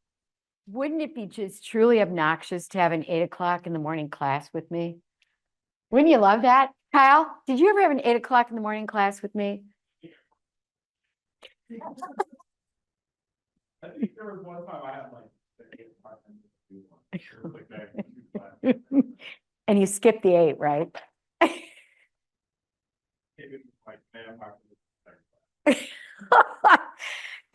wouldn't it be just truly obnoxious to have an 8 o'clock in the morning class with me? Wouldn't you love that? Kyle, did you ever have an 8 o'clock in the morning class with me? I think there was one time I had like And you skipped the 8, right?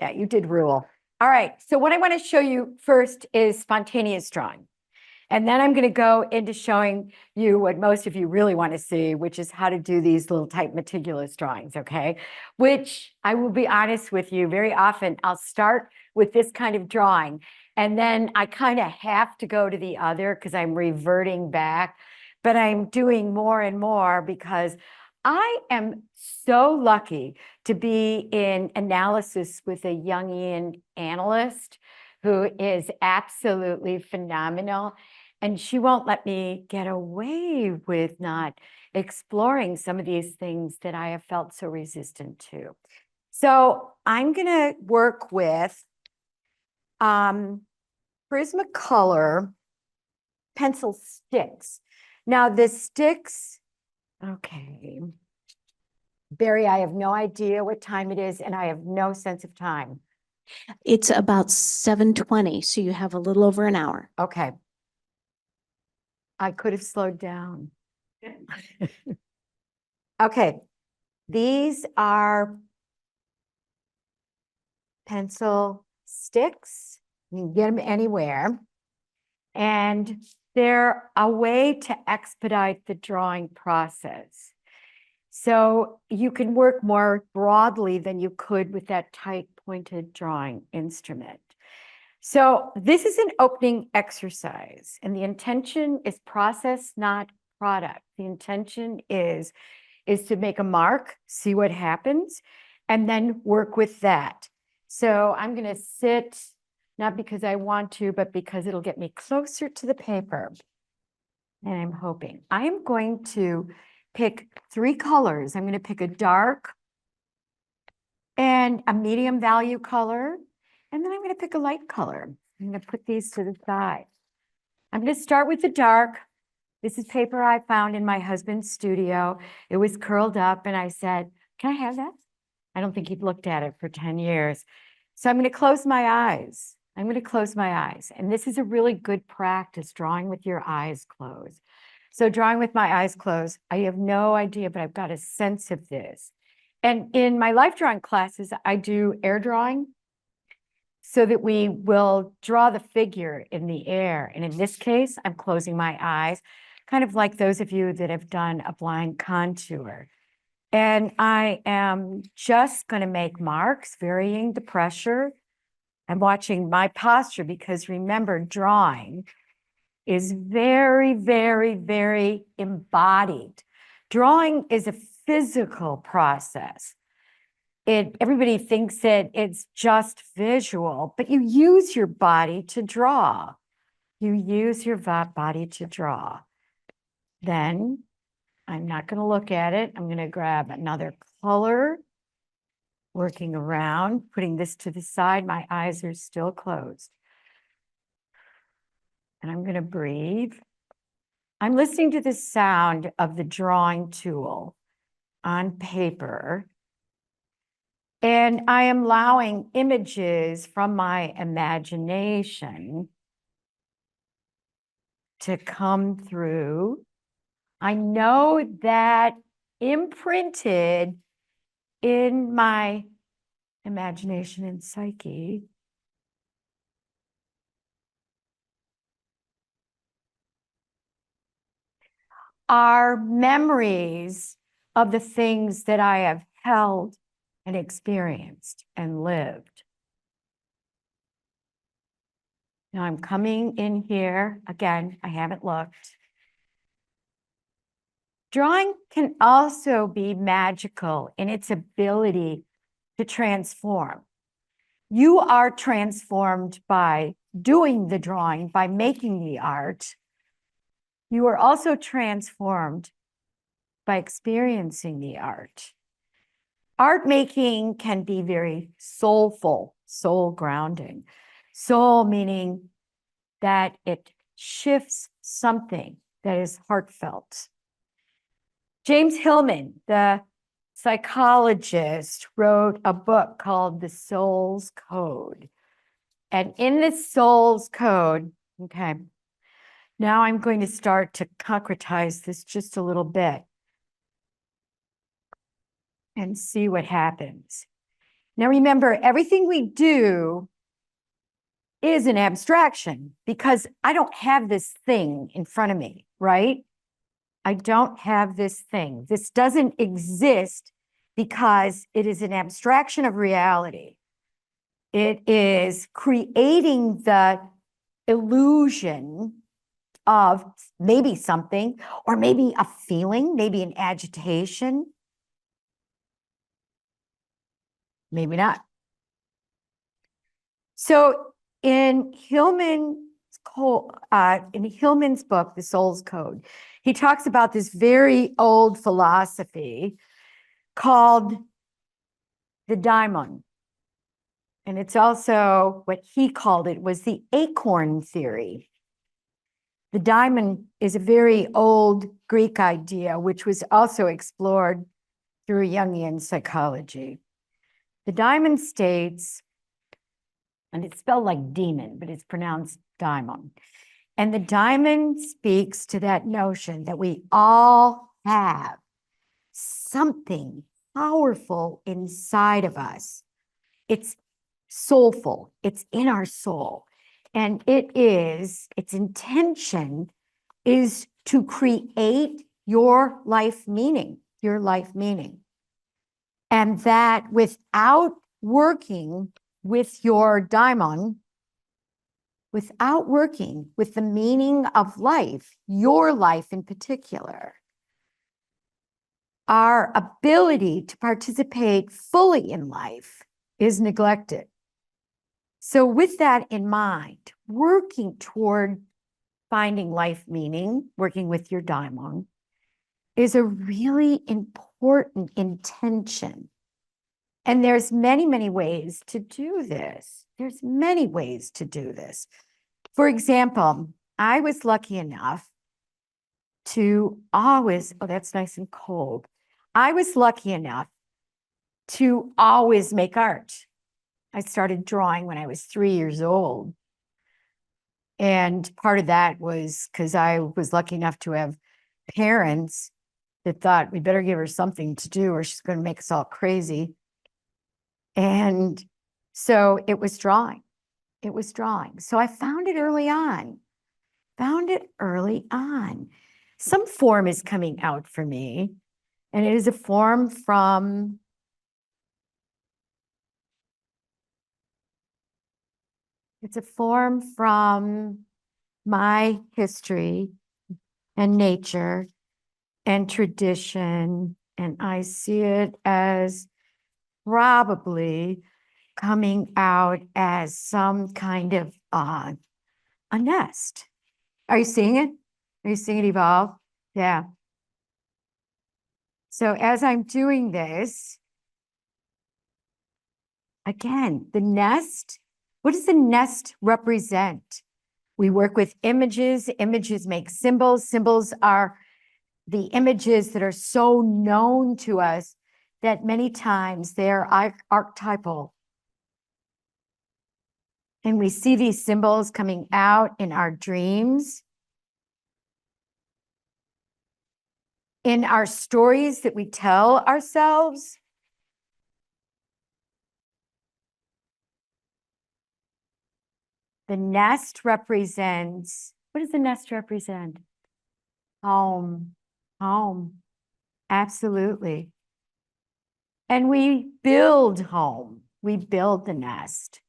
Yeah, you did rule. All right, so what I want to show you first is spontaneous drawing. And then I'm going to go into showing you what most of you really want to see, which is how to do these little tight meticulous drawings, okay? Which I will be honest with you, very often I'll start with this kind of drawing, and then I kind of have to go to the other because I'm reverting back, but I'm doing more and more because I am so lucky to be in analysis with a Jungian analyst who is absolutely phenomenal. And she won't let me get away with not exploring some of these things that I have felt so resistant to. So I'm going to work with Prismacolor pencil sticks. Now the sticks, okay. Barry, I have no idea what time it is, and I have no sense of time. It's about 7:20, so you have a little over an hour. Okay. I could have slowed down. Okay, these are pencil sticks. You can get them anywhere. And they're a way to expedite the drawing process. So you can work more broadly than you could with that tight pointed drawing instrument. So this is an opening exercise, and the intention is process, not product. The intention is to make a mark, see what happens, and then work with that. So I'm going to sit, not because I want to, but because it'll get me closer to the paper. And I'm hoping. I am going to pick 3 colors. I'm going to pick a dark and a medium value color. And then I'm going to pick a light color. I'm going to put these to the side. I'm going to start with the dark. This is paper I found in my husband's studio. It was curled up, and I said, can I have that? I don't think he'd looked at it for 10 years. So I'm going to close my eyes. I'm going to close my eyes. And this is a really good practice, drawing with your eyes closed. So drawing with my eyes closed, I have no idea, but I've got a sense of this. And in my life drawing classes, I do air drawing, so that we will draw the figure in the air. And in this case, I'm closing my eyes, kind of like those of you that have done a blind contour. And I am just going to make marks, varying the pressure. I'm watching my posture because remember, drawing is very, very, very embodied. Drawing is a physical process. Everybody thinks that it's just visual, but you use your body to draw. You use your body to draw. Then I'm not going to look at it. I'm going to grab another color, working around, putting this to the side. My eyes are still closed. And I'm going to breathe. I'm listening to the sound of the drawing tool on paper. And I am allowing images from my imagination to come through. I know that imprinted in my imagination and psyche are memories of the things that I have held and experienced and lived. Now I'm coming in here. Again, I haven't looked. Drawing can also be magical in its ability to transform. You are transformed by doing the drawing, by making the art. You are also transformed by experiencing the art. Art making can be very soulful, soul grounding. Soul meaning that it shifts something that is heartfelt. James Hillman, the psychologist, wrote a book called The Soul's Code. And in the Soul's Code, okay, now I'm going to start to concretize this just a little bit and see what happens. Now remember, everything we do is an abstraction because I don't have this thing in front of me, right? I don't have this thing. This doesn't exist because it is an abstraction of reality. It is creating the illusion of maybe something, or maybe a feeling, maybe an agitation. Maybe not. So in Hillman's book, The Soul's Code, he talks about this very old philosophy called the daimon. And it's also what he called it was the acorn theory. The daimon is a very old Greek idea, which was also explored through Jungian psychology. The daimon states, and it's spelled like demon, but it's pronounced daimon. And the daimon speaks to that notion that we all have something powerful inside of us. It's soulful, it's in our soul. And its intention is to create your life meaning. And that without working with your daimon, without working with the meaning of life, your life in particular, our ability to participate fully in life is neglected. So with that in mind, working toward finding life meaning, working with your daimon, is a really important intention. And there's many, many ways to do this. There's many ways to do this. For example, I was lucky enough to always, oh, that's nice and cold. I was lucky enough to always make art. I started drawing when I was 3 years old. And part of that was because I was lucky enough to have parents that thought we better give her something to do or she's going to make us all crazy. And so it was drawing. It was drawing. So I found it early on. Some form is coming out for me. And it is a form from my history and nature and tradition. And I see it as probably coming out as some kind of a nest. Are you seeing it? Are you seeing it evolve? Yeah. So as I'm doing this, again, the nest, what does the nest represent? We work with images. Images make symbols. Symbols are the images that are so known to us that many times they're archetypal. And we see these symbols coming out in our dreams, in our stories that we tell ourselves. The nest represents, what does the nest represent? Home, home, absolutely. And we build home, we build the nest.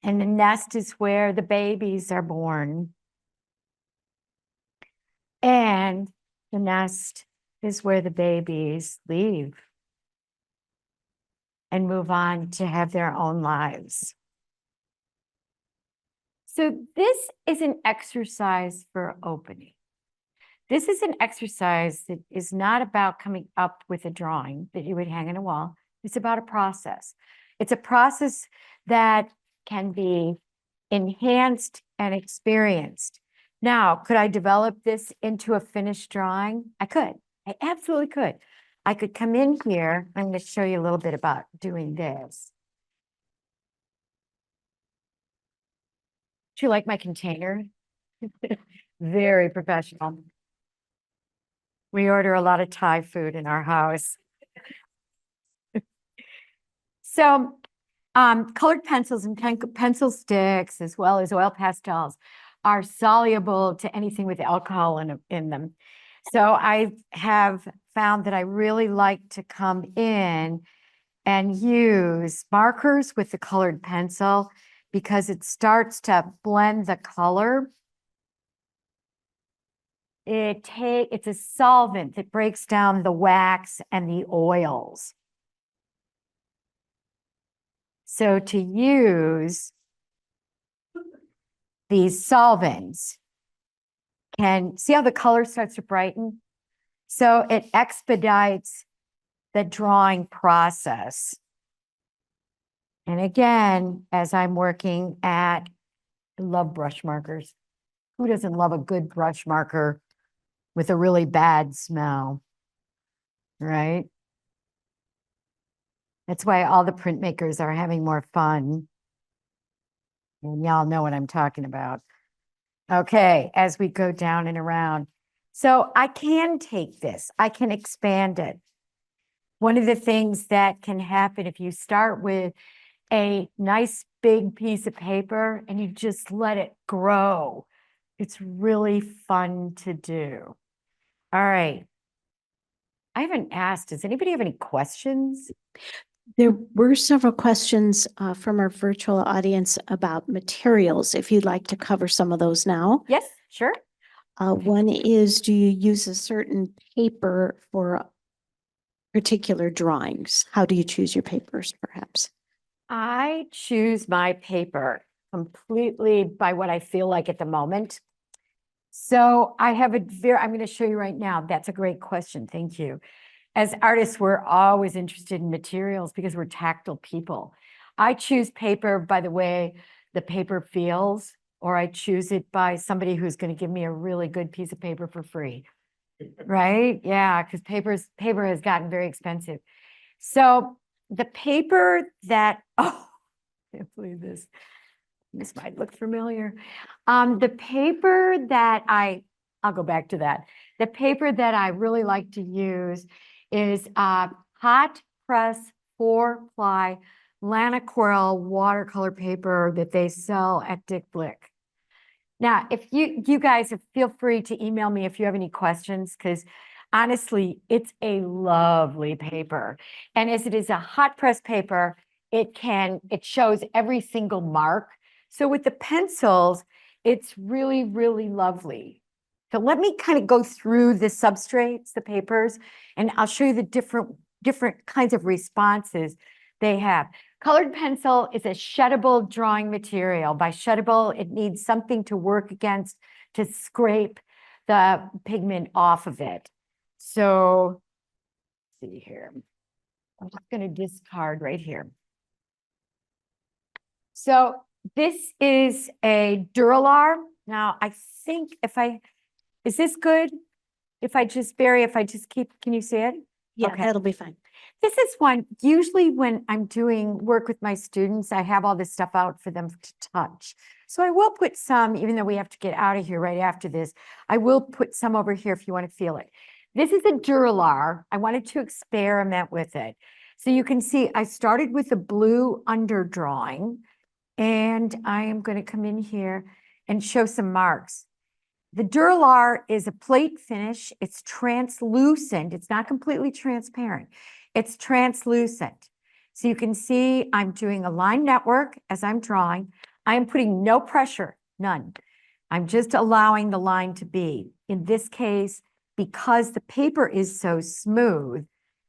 And the nest is where the babies are born. And the nest is where the babies leave and move on to have their own lives. So this is an exercise for opening. This is an exercise that is not about coming up with a drawing that you would hang on a wall. It's about a process. It's a process that can be enhanced and experienced. Now, could I develop this into a finished drawing? I could. I absolutely could. I could come in here. I'm going to show you a little bit about doing this. Do you like my container? Very professional. We order a lot of Thai food in our house. So colored pencils and pencil sticks, as well as oil pastels, are soluble to anything with alcohol in them. So I have found that I really like to come in and use markers with the colored pencil because it starts to blend the color. It's a solvent that breaks down the wax and the oils. So to use these solvents can see how the color starts to brighten. So it expedites the drawing process. And again, as I'm working at, I love brush markers. Who doesn't love a good brush marker with a really bad smell, right? That's why all the printmakers are having more fun. And y'all know what I'm talking about. Okay, as we go down and around. So I can take this, I can expand it. One of the things that can happen if you start with a nice big piece of paper and you just let it grow, it's really fun to do. All right. I haven't asked, does anybody have any questions? There were several questions from our virtual audience about materials, if you'd like to cover some of those now. Yes, sure. One is, do you use a certain paper for particular drawings? How do you choose your papers, perhaps? I choose my paper completely by what I feel like at the moment. So I have I'm going to show you right now. That's a great question. Thank you. As artists, we're always interested in materials because we're tactile people. I choose paper by the way the paper feels, or I choose it by somebody who's going to give me a really good piece of paper for free. Right? Yeah, because paper has gotten very expensive. So the paper that, oh, I can't believe this. This might look familiar. The paper that I'll go back to that. The paper that I really like to use is hot press 4-ply Lanaquarel watercolor paper that they sell at Dick Blick. Now, if you guys feel free to email me if you have any questions, because honestly, it's a lovely paper. And as it is a hot press paper, it shows every single mark. So with the pencils, it's really, really lovely. So let me kind of go through the substrates, the papers, and I'll show you the different kinds of responses they have. Colored pencil is a sheddable drawing material. By sheddable, it needs something to work against to scrape the pigment off of it. So see here. I'm just going to discard right here. So this is a Duralar. Now, I think is this good? If I just, Barry, if I just keep, can you see it? Yeah, Okay. that'll be fine. This is one, usually when I'm doing work with my students, I have all this stuff out for them to touch. So I will put some, even though we have to get out of here right after this, I will put some over here if you want to feel it. This is a Duralar. I wanted to experiment with it. So you can see I started with a blue underdrawing, and I am going to come in here and show some marks. The Duralar is a plate finish. It's translucent. It's not completely transparent. It's translucent. So you can see I'm doing a line network as I'm drawing. I am putting no pressure, none. I'm just allowing the line to be. In this case, because the paper is so smooth,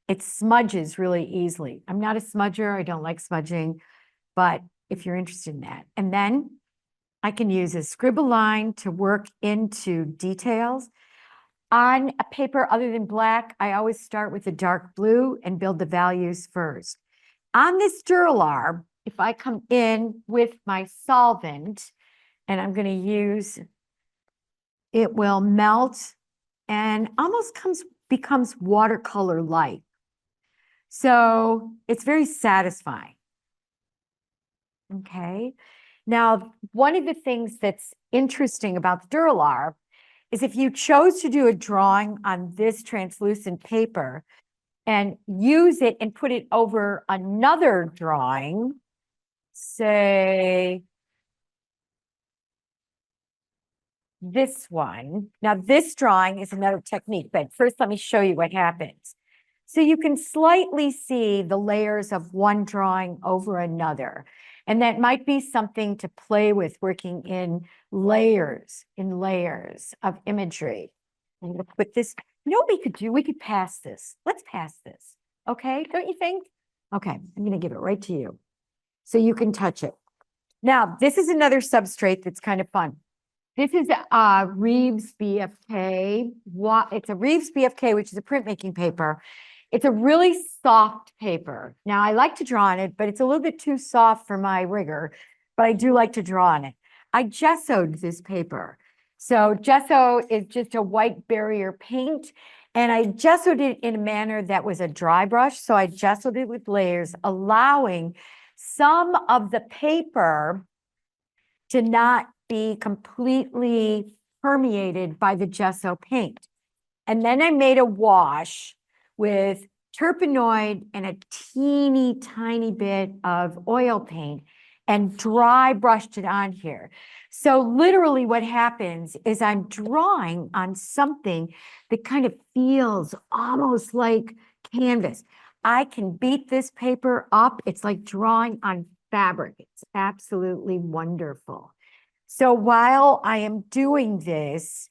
it smudges really easily. I'm not a smudger. I don't like smudging, but if you're interested in that. And then I can use a scribble line to work into details. On a paper other than black, I always start with a dark blue and build the values first. On this Duralar, if I come in with my solvent, and I'm going to use, it will melt and almost becomes watercolor-like. So it's very satisfying. Okay. Now, one of the things that's interesting about the Duralar is if you chose to do a drawing on this translucent paper and use it and put it over another drawing, say this one. Now, this drawing is another technique, but first let me show you what happens. So you can slightly see the layers of one drawing over another. And that might be something to play with, working in layers of imagery. I'm going to put this, you know what we could do? We could pass this. Let's pass this. Okay, don't you think? Okay, I'm going to give it right to you so you can touch it. Now, this is another substrate that's kind of fun. This is Reeves BFK. It's a Reeves BFK, which is a printmaking paper. It's a really soft paper. Now, I like to draw on it, but it's a little bit too soft for my rigor, but I do like to draw on it. I gessoed this paper. So gesso is just a white barrier paint, and I gessoed it in a manner that was a dry brush. So I gessoed it with layers, allowing some of the paper to not be completely permeated by the gesso paint. And then I made a wash with terpenoid and a teeny tiny bit of oil paint and dry brushed it on here. So literally what happens is I'm drawing on something that kind of feels almost like canvas. I can beat this paper up. It's like drawing on fabric. It's absolutely wonderful. So while I am doing this,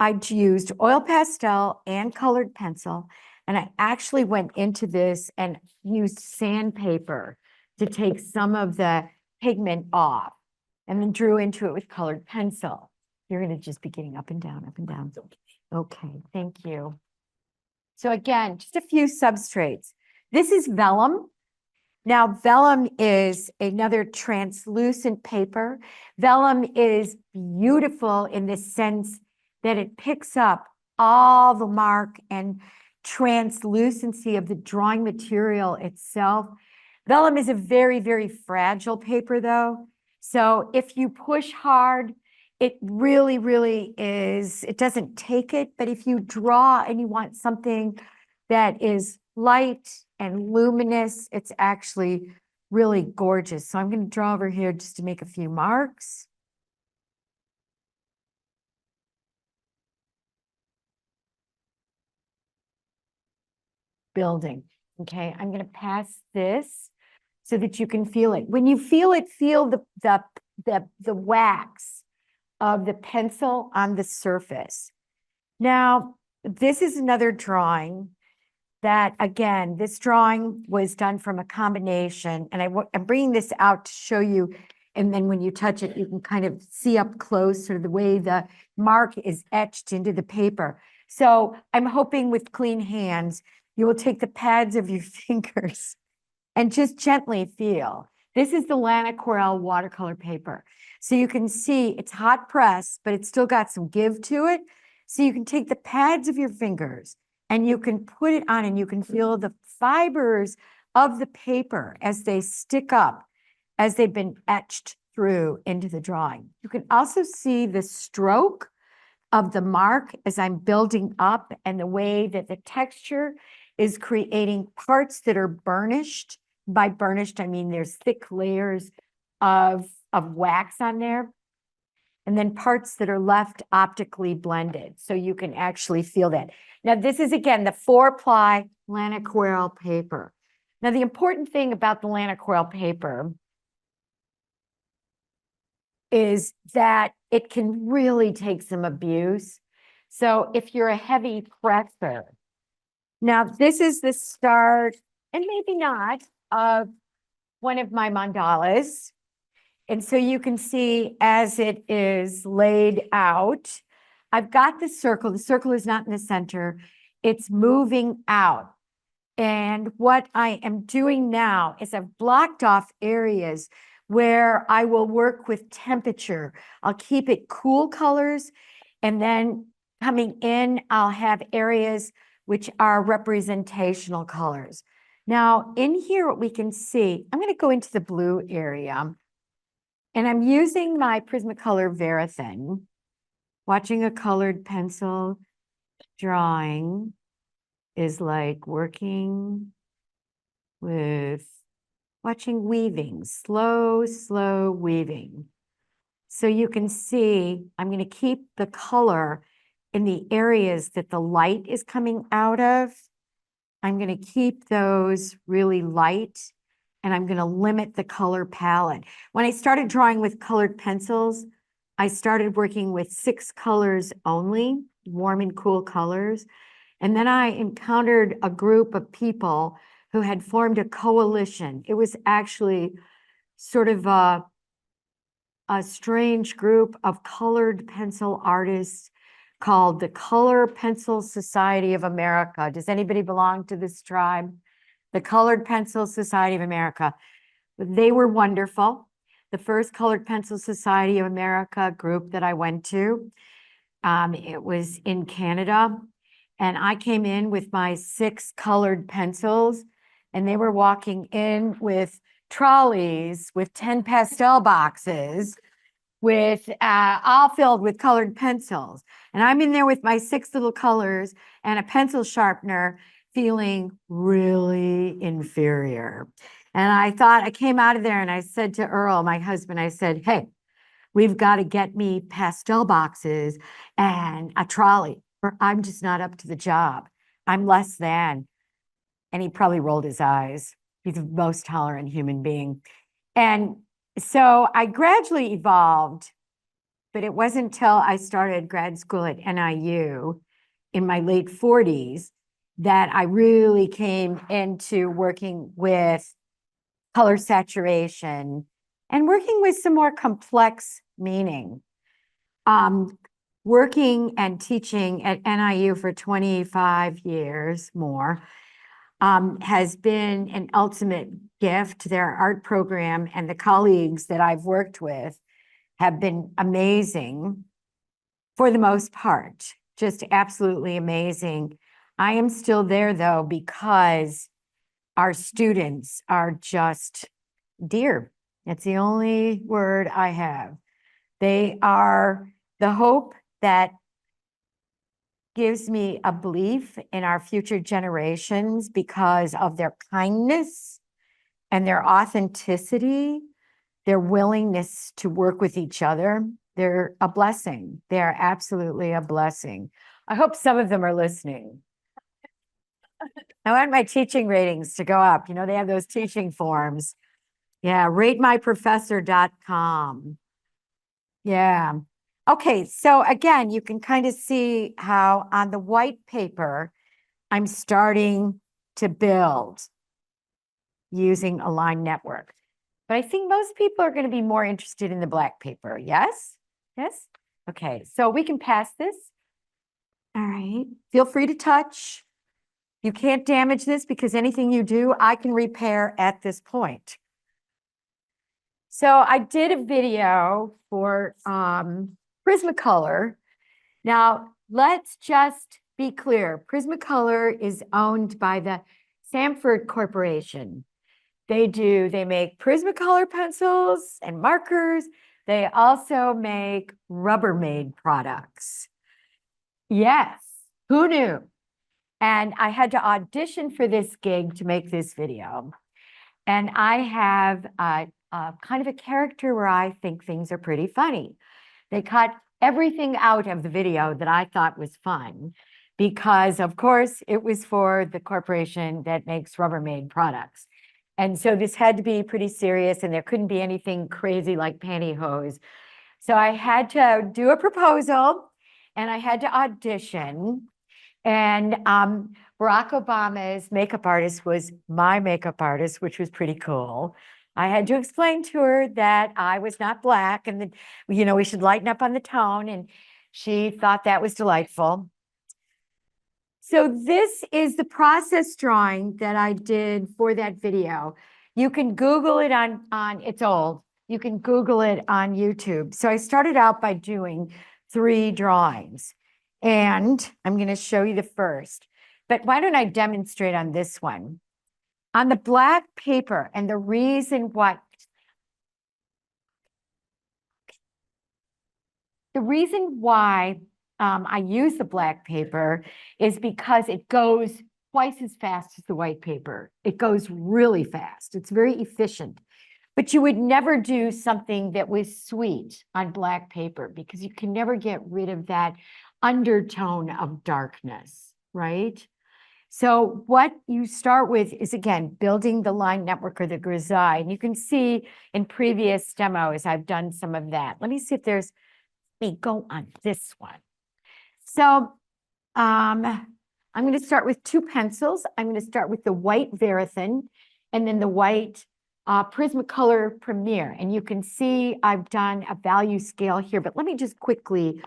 I used oil pastel and colored pencil, and I actually went into this and used sandpaper to take some of the pigment off, and then drew into it with colored pencil. You're going to just be getting up and down, up and down. Okay, thank you. So again, just a few substrates. This is vellum. Now, vellum is another translucent paper. Vellum is beautiful in the sense that it picks up all the mark and translucency of the drawing material itself. Vellum is a very, very fragile paper, though. So if you push hard, it really, really is, it doesn't take it. But if you draw and you want something that is light and luminous, it's actually really gorgeous. So I'm going to draw over here just to make a few marks. Building. Okay, I'm going to pass this so that you can feel it. When you feel it, feel the wax of the pencil on the surface. Now, this is another drawing that, again, this drawing was done from a combination, and I'm bringing this out to show you, and then when you touch it, you can kind of see up close sort of the way the mark is etched into the paper. So I'm hoping with clean hands, you will take the pads of your fingers and just gently feel. This is the Lanaquarelle watercolor paper. So you can see it's hot press, but it's still got some give to it. So you can take the pads of your fingers and you can put it on and you can feel the fibers of the paper as they stick up, as they've been etched through into the drawing. You can also see the stroke of the mark as I'm building up and the way that the texture is creating parts that are burnished. By burnished, I mean there's thick layers of wax on there, and then parts that are left optically blended. So you can actually feel that. Now, this is, again, the 4-ply Lanaquarelle paper. Now, the important thing about the Lanaquarelle paper is that it can really take some abuse. So if you're a heavy presser, now this is the start, and maybe not, of one of my mandalas. And so you can see as it is laid out, I've got the circle. The circle is not in the center. It's moving out. And what I am doing now is I've blocked off areas where I will work with temperature. I'll keep it cool colors. And then coming in, I'll have areas which are representational colors. Now, in here, what we can see, I'm going to go into the blue area. And I'm using my Prismacolor Verithin, watching a colored pencil drawing is like working with watching weaving, slow, slow weaving. So you can see, I'm going to keep the color in the areas that the light is coming out of. I'm going to keep those really light, and I'm going to limit the color palette. When I started drawing with colored pencils, I started working with 6 colors only, warm and cool colors. And then I encountered a group of people who had formed a coalition. It was actually sort of a strange group of colored pencil artists called the Color Pencil Society of America. Does anybody belong to this tribe? The Colored Pencil Society of America. They were wonderful. The first Colored Pencil Society of America group that I went to, it was in Canada. And I came in with my 6 colored pencils, and they were walking in with trolleys with 10 pastel boxes with all filled with colored pencils. And I'm in there with my 6 little colors and a pencil sharpener, feeling really inferior. And I came out of there and I said to Earl, my husband, I said, hey, we've got to get me pastel boxes and a trolley, or I'm just not up to the job. I'm less than. And he probably rolled his eyes. He's the most tolerant human being. And so I gradually evolved, but it wasn't until I started grad school at NIU in my late 40s that I really came into working with color saturation and working with some more complex meaning. Working and teaching at NIU for 25 years more has been an ultimate gift. Their art program and the colleagues that I've worked with have been amazing for the most part, just absolutely amazing. I am still there though, because our students are just dear. That's the only word I have. They are the hope that gives me a belief in our future generations because of their kindness and their authenticity, their willingness to work with each other. They're a blessing. They're absolutely a blessing. I hope some of them are listening. I want my teaching ratings to go up. You know, they have those teaching forms. Yeah, ratemyprofessor.com. Yeah. Okay, so again, you can kind of see how on the white paper, I'm starting to build using a line network. But I think most people are going to be more interested in the black paper. Yes? Yes? Okay, so we can pass this. All right. Feel free to touch. You can't damage this because anything you do, I can repair at this point. So I did a video for Prismacolor. Now, let's just be clear. Prismacolor is owned by the Sanford Corporation. They make Prismacolor pencils and markers. They also make Rubbermaid products. Yes, who knew? And I had to audition for this gig to make this video. And I have kind of a character where I think things are pretty funny. They cut everything out of the video that I thought was fun because, of course, it was for the corporation that makes Rubbermaid products. And so this had to be pretty serious and there couldn't be anything crazy like pantyhose. So I had to do a proposal and I had to audition. And Barack Obama's makeup artist was my makeup artist, which was pretty cool. I had to explain to her that I was not Black and that, you know, we should lighten up on the tone. And she thought that was delightful. So this is the process drawing that I did for that video. You can Google it on it's old. You can Google it on YouTube. So I started out by doing 3 drawings. And I'm going to show you the first. But why don't I demonstrate on this one? On the black paper, and the reason why I use the black paper is because it goes twice as fast as the white paper. It goes really fast. It's very efficient. But you would never do something that was sweet on black paper because you can never get rid of that undertone of darkness, right? So what you start with is, again, building the line network or the grisaille. And you can see in previous demos, I've done some of that. Let me see if there's, let me go on this one. So I'm going to start with 2 pencils. I'm going to start with the white Verithin and then the white Prismacolor Premier. And you can see I've done a value scale here, but let me just quickly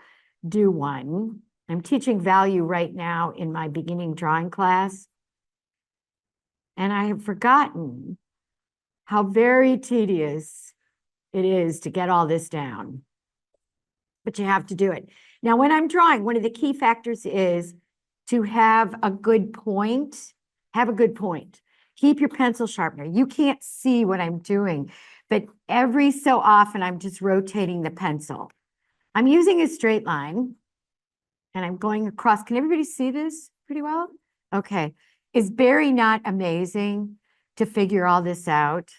do one. I'm teaching value right now in my beginning drawing class. And I have forgotten how very tedious it is to get all this down. But you have to do it. Now, when I'm drawing, one of the key factors is to have a good point. Have a good point. Keep your pencil sharpener. You can't see what I'm doing, but every so often I'm just rotating the pencil. I'm using a straight line and I'm going across. Can everybody see this pretty well? Okay. Is Barry not amazing to figure all this out?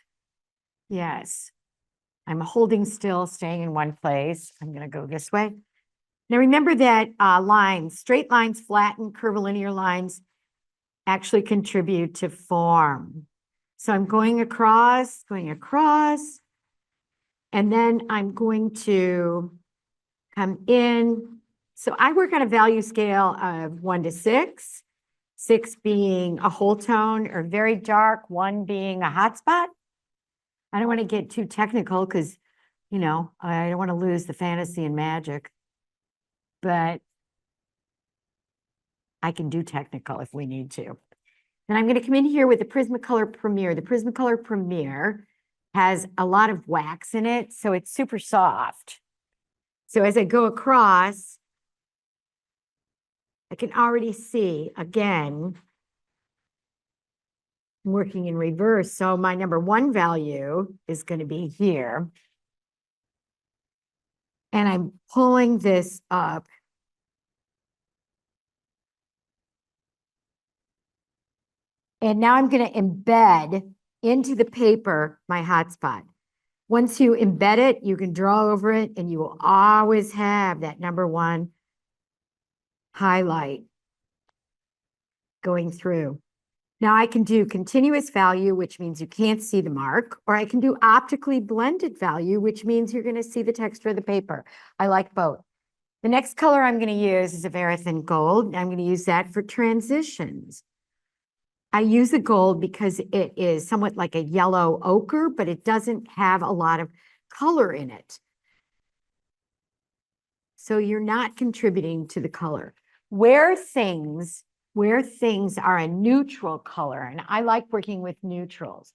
Yes. I'm holding still, staying in one place. I'm going to go this way. Now remember that lines, straight lines, flattened, curvilinear lines actually contribute to form. So I'm going across, and then I'm going to come in. So I work on a value scale of 1 to 6, 6 being a whole tone or very dark, 1 being a hot spot. I don't want to get too technical because, you know, I don't want to lose the fantasy and magic, but I can do technical if we need to. And I'm going to come in here with the Prismacolor Premier. The Prismacolor Premier has a lot of wax in it, so it's super soft. So as I go across, I can already see, again, I'm working in reverse. So my number 1 value is going to be here. And I'm pulling this up. And now I'm going to embed into the paper my hotspot. Once you embed it, you can draw over it and you will always have that number 1 highlight going through. Now I can do continuous value, which means you can't see the mark, or I can do optically blended value, which means you're going to see the texture of the paper. I like both. The next color I'm going to use is a Verithin Gold. I'm going to use that for transitions. I use the gold because it is somewhat like a yellow ochre, but it doesn't have a lot of color in it. So you're not contributing to the color. Where things where things are a neutral color. And I like working with neutrals.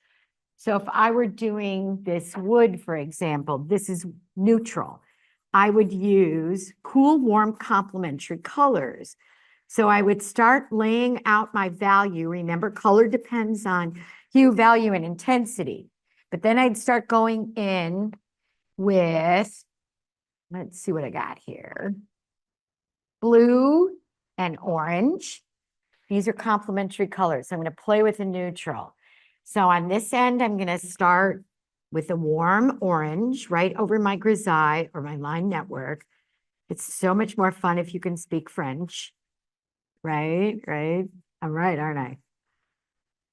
So if I were doing this wood, for example, this is neutral. I would use cool, warm, complementary colors. So I would start laying out my value. Remember, color depends on hue, value, and intensity. But then I'd start going in with, let's see what I got here. Blue and orange. These are complementary colors. I'm going to play with a neutral. So on this end, I'm going to start with a warm orange right over my grisaille or my line network. It's so much more fun if you can speak French. Right, right. I'm right, aren't I?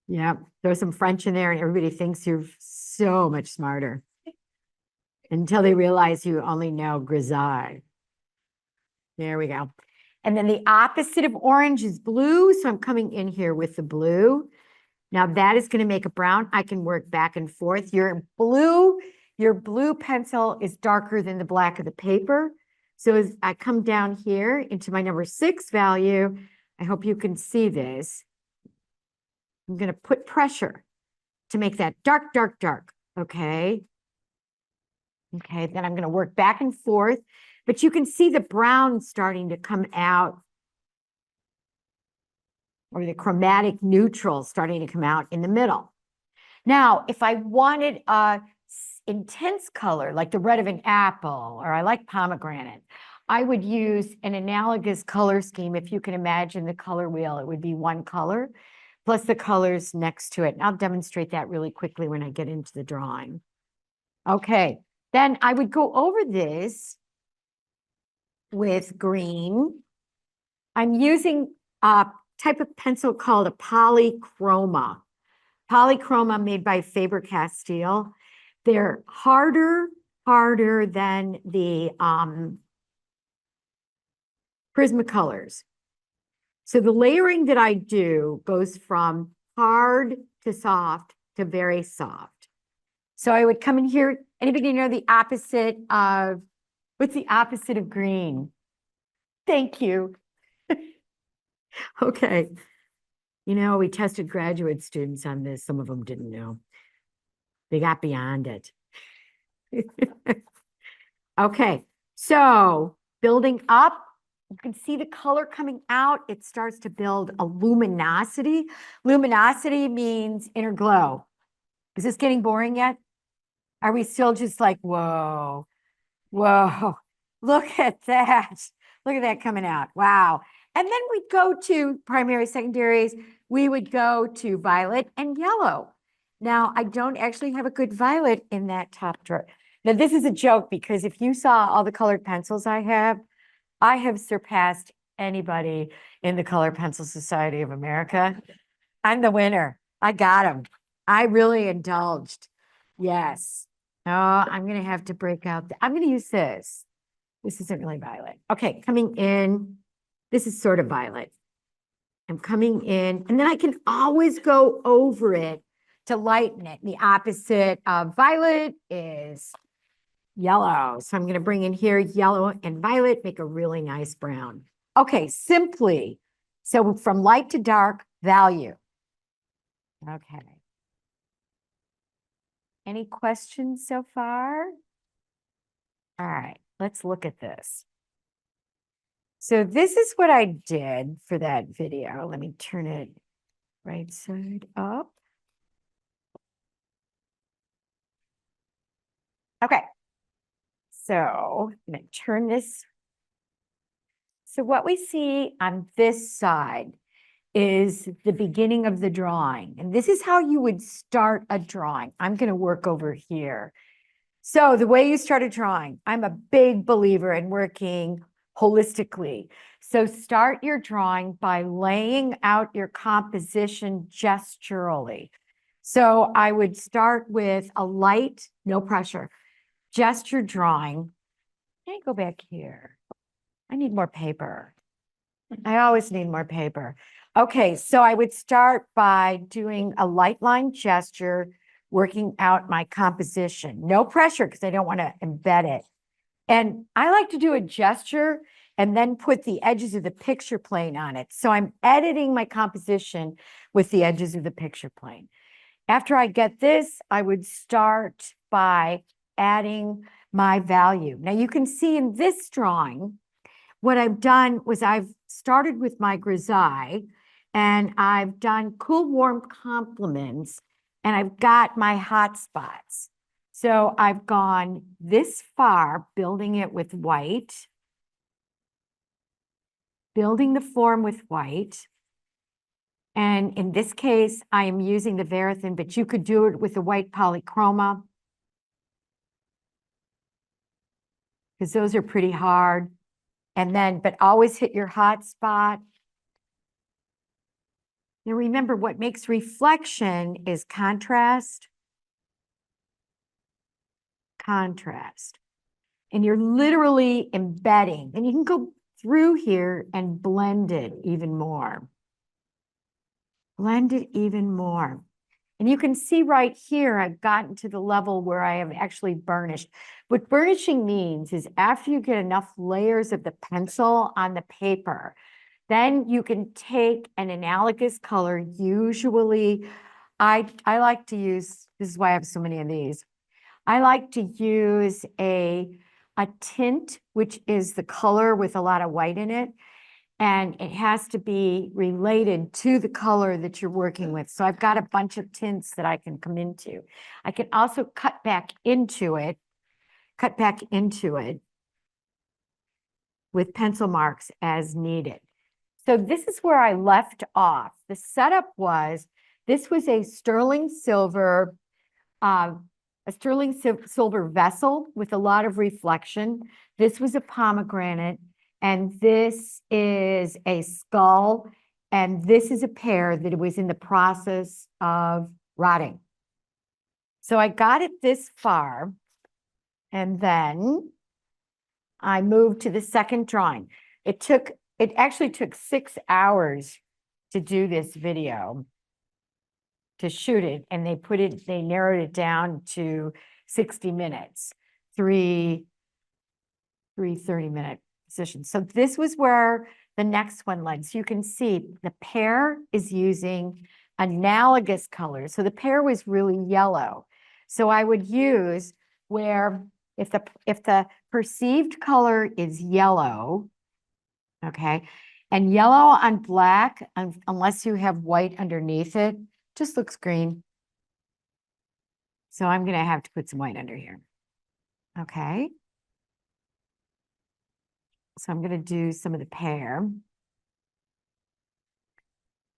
Yeah, there's some French in there and everybody thinks you're so much smarter until they realize you only know grisaille. There we go. And then the opposite of orange is blue. So I'm coming in here with the blue. Now that is going to make a brown. I can work back and forth. Your blue pencil is darker than the black of the paper. So as I come down here into my number 6 value, I hope you can see this. I'm going to put pressure to make that dark, dark, dark. Okay. Okay, then I'm going to work back and forth, but you can see the brown starting to come out, or the chromatic neutral starting to come out in the middle. Now, if I wanted a intense color, like the red of an apple, or I like pomegranate, I would use an analogous color scheme. If you can imagine the color wheel, it would be one color plus the colors next to it. And I'll demonstrate that really quickly when I get into the drawing. Okay, then I would go over this with green. I'm using a type of pencil called a polychroma. Polychroma made by Faber-Castell. They're harder than the Prismacolors. So the layering that I do goes from hard to soft to very soft. So I would come in here. Anybody know the opposite of, what's the opposite of green? Thank you. Okay. You know, we tested graduate students on this. Some of them didn't know. They got beyond it. Okay, so building up, you can see the color coming out. It starts to build a luminosity. Luminosity means inner glow. Is this getting boring yet? Are we still just like, whoa, whoa, look at that. Look at that coming out. Wow. And then we'd go to primary, secondaries. We would go to violet and yellow. Now, I don't actually have a good violet in that top drawer. Now, this is a joke because if you saw all the colored pencils I have surpassed anybody in the Colored Pencil Society of America. I'm the winner. I got them. I really indulged. Yes. Oh, I'm going to have to break out. I'm going to use this. This isn't really violet. Okay, coming in. This is sort of violet. I'm coming in, and then I can always go over it to lighten it. The opposite of violet is yellow. So I'm going to bring in here yellow and violet, make a really nice brown. Okay, simply. So from light to dark, value. Okay. Any questions so far? All right, let's look at this. So this is what I did for that video. Let me turn it right side up. Okay. So I'm going to turn this. So what we see on this side is the beginning of the drawing. And this is how you would start a drawing. I'm going to work over here. So the way you start a drawing, I'm a big believer in working holistically. So start your drawing by laying out your composition gesturally. So I would start with a light, no pressure, gesture drawing. Can I go back here? I need more paper. I always need more paper. Okay, so I would start by doing a light line gesture, working out my composition. No pressure because I don't want to embed it. And I like to do a gesture and then put the edges of the picture plane on it. So I'm editing my composition with the edges of the picture plane. After I get this, I would start by adding my value. Now you can see in this drawing, what I've done was I've started with my grisaille and I've done cool, warm complements and I've got my hot spots. So I've gone this far, building it with white, building the form with white. And in this case, I am using the Verithin, but you could do it with the white polychroma, because those are pretty hard. And then, but always hit your hot spot. Now remember, what makes reflection is contrast. Contrast. And you're literally embedding. And you can go through here and blend it even more. Blend it even more. And you can see right here, I've gotten to the level where I have actually burnished. What burnishing means is after you get enough layers of the pencil on the paper, then you can take an analogous color. Usually, I like to use, this is why I have so many of these. I like to use a tint, which is the color with a lot of white in it. And it has to be related to the color that you're working with. So I've got a bunch of tints that I can come into. I can also cut back into it with pencil marks as needed. So this is where I left off. The setup was, this was a sterling silver vessel with a lot of reflection. This was a pomegranate. And this is a skull, and this is a pear that was in the process of rotting. So I got it this far, and then I moved to the second drawing. It actually took 6 hours to do this video, to shoot it, and they narrowed it down to 60 minutes, three 30-minute positions. So this was where the next one led. So you can see the pear is using analogous colors. So the pear was really yellow. So I would use where if the perceived color is yellow, okay, and yellow on black, unless you have white underneath it, just looks green. So I'm going to have to put some white under here. Okay. So I'm going to do some of the pear.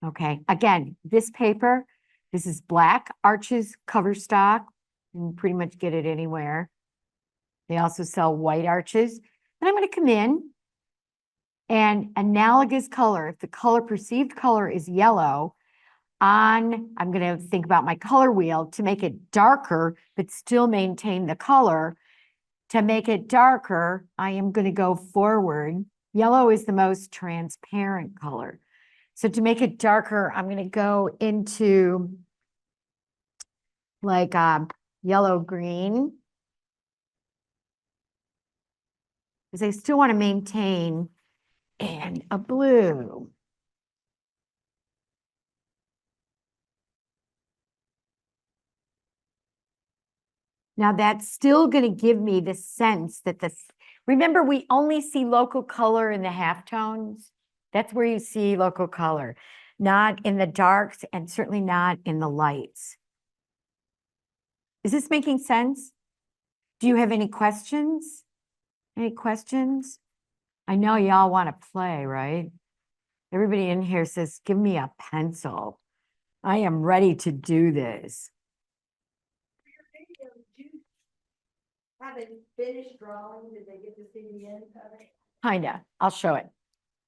Okay, again, this paper, this is Black Arches cover stock. You can pretty much get it anywhere. They also sell white arches. Then I'm going to come in and analogous color. If the perceived color is yellow, I'm going to think about my color wheel to make it darker, but still maintain the color. To make it darker, I am going to go forward. Yellow is the most transparent color. So to make it darker, I'm going to go into like yellow-green. Because I still want to maintain, and a blue. Now that's still going to give me the sense that remember, we only see local color in the halftones. That's where you see local color, not in the darks and certainly not in the lights. Is this making sense? Do you have any questions? Any questions? I know y'all want to play, right? Everybody in here says, give me a pencil. I am ready to do this. Have a finished drawing? Did they get to see the end of it? Kinda. I'll show it.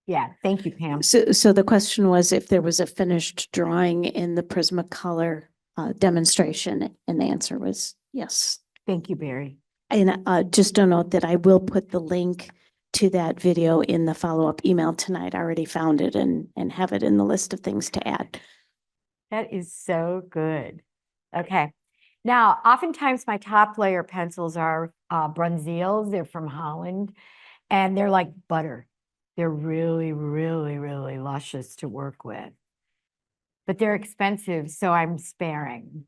Yeah. Thank you, Pam. So the question was if there was a finished drawing in the Prismacolor demonstration, and the answer was yes. Thank you, Barry. And just a note that I will put the link to that video in the follow-up email tonight. I already found it and have it in the list of things to add. That is so good. Okay. Now, oftentimes my top layer pencils are Bruinzeels. They're from Holland, and they're like butter. They're really, really, really luscious to work with. But they're expensive, so I'm sparing.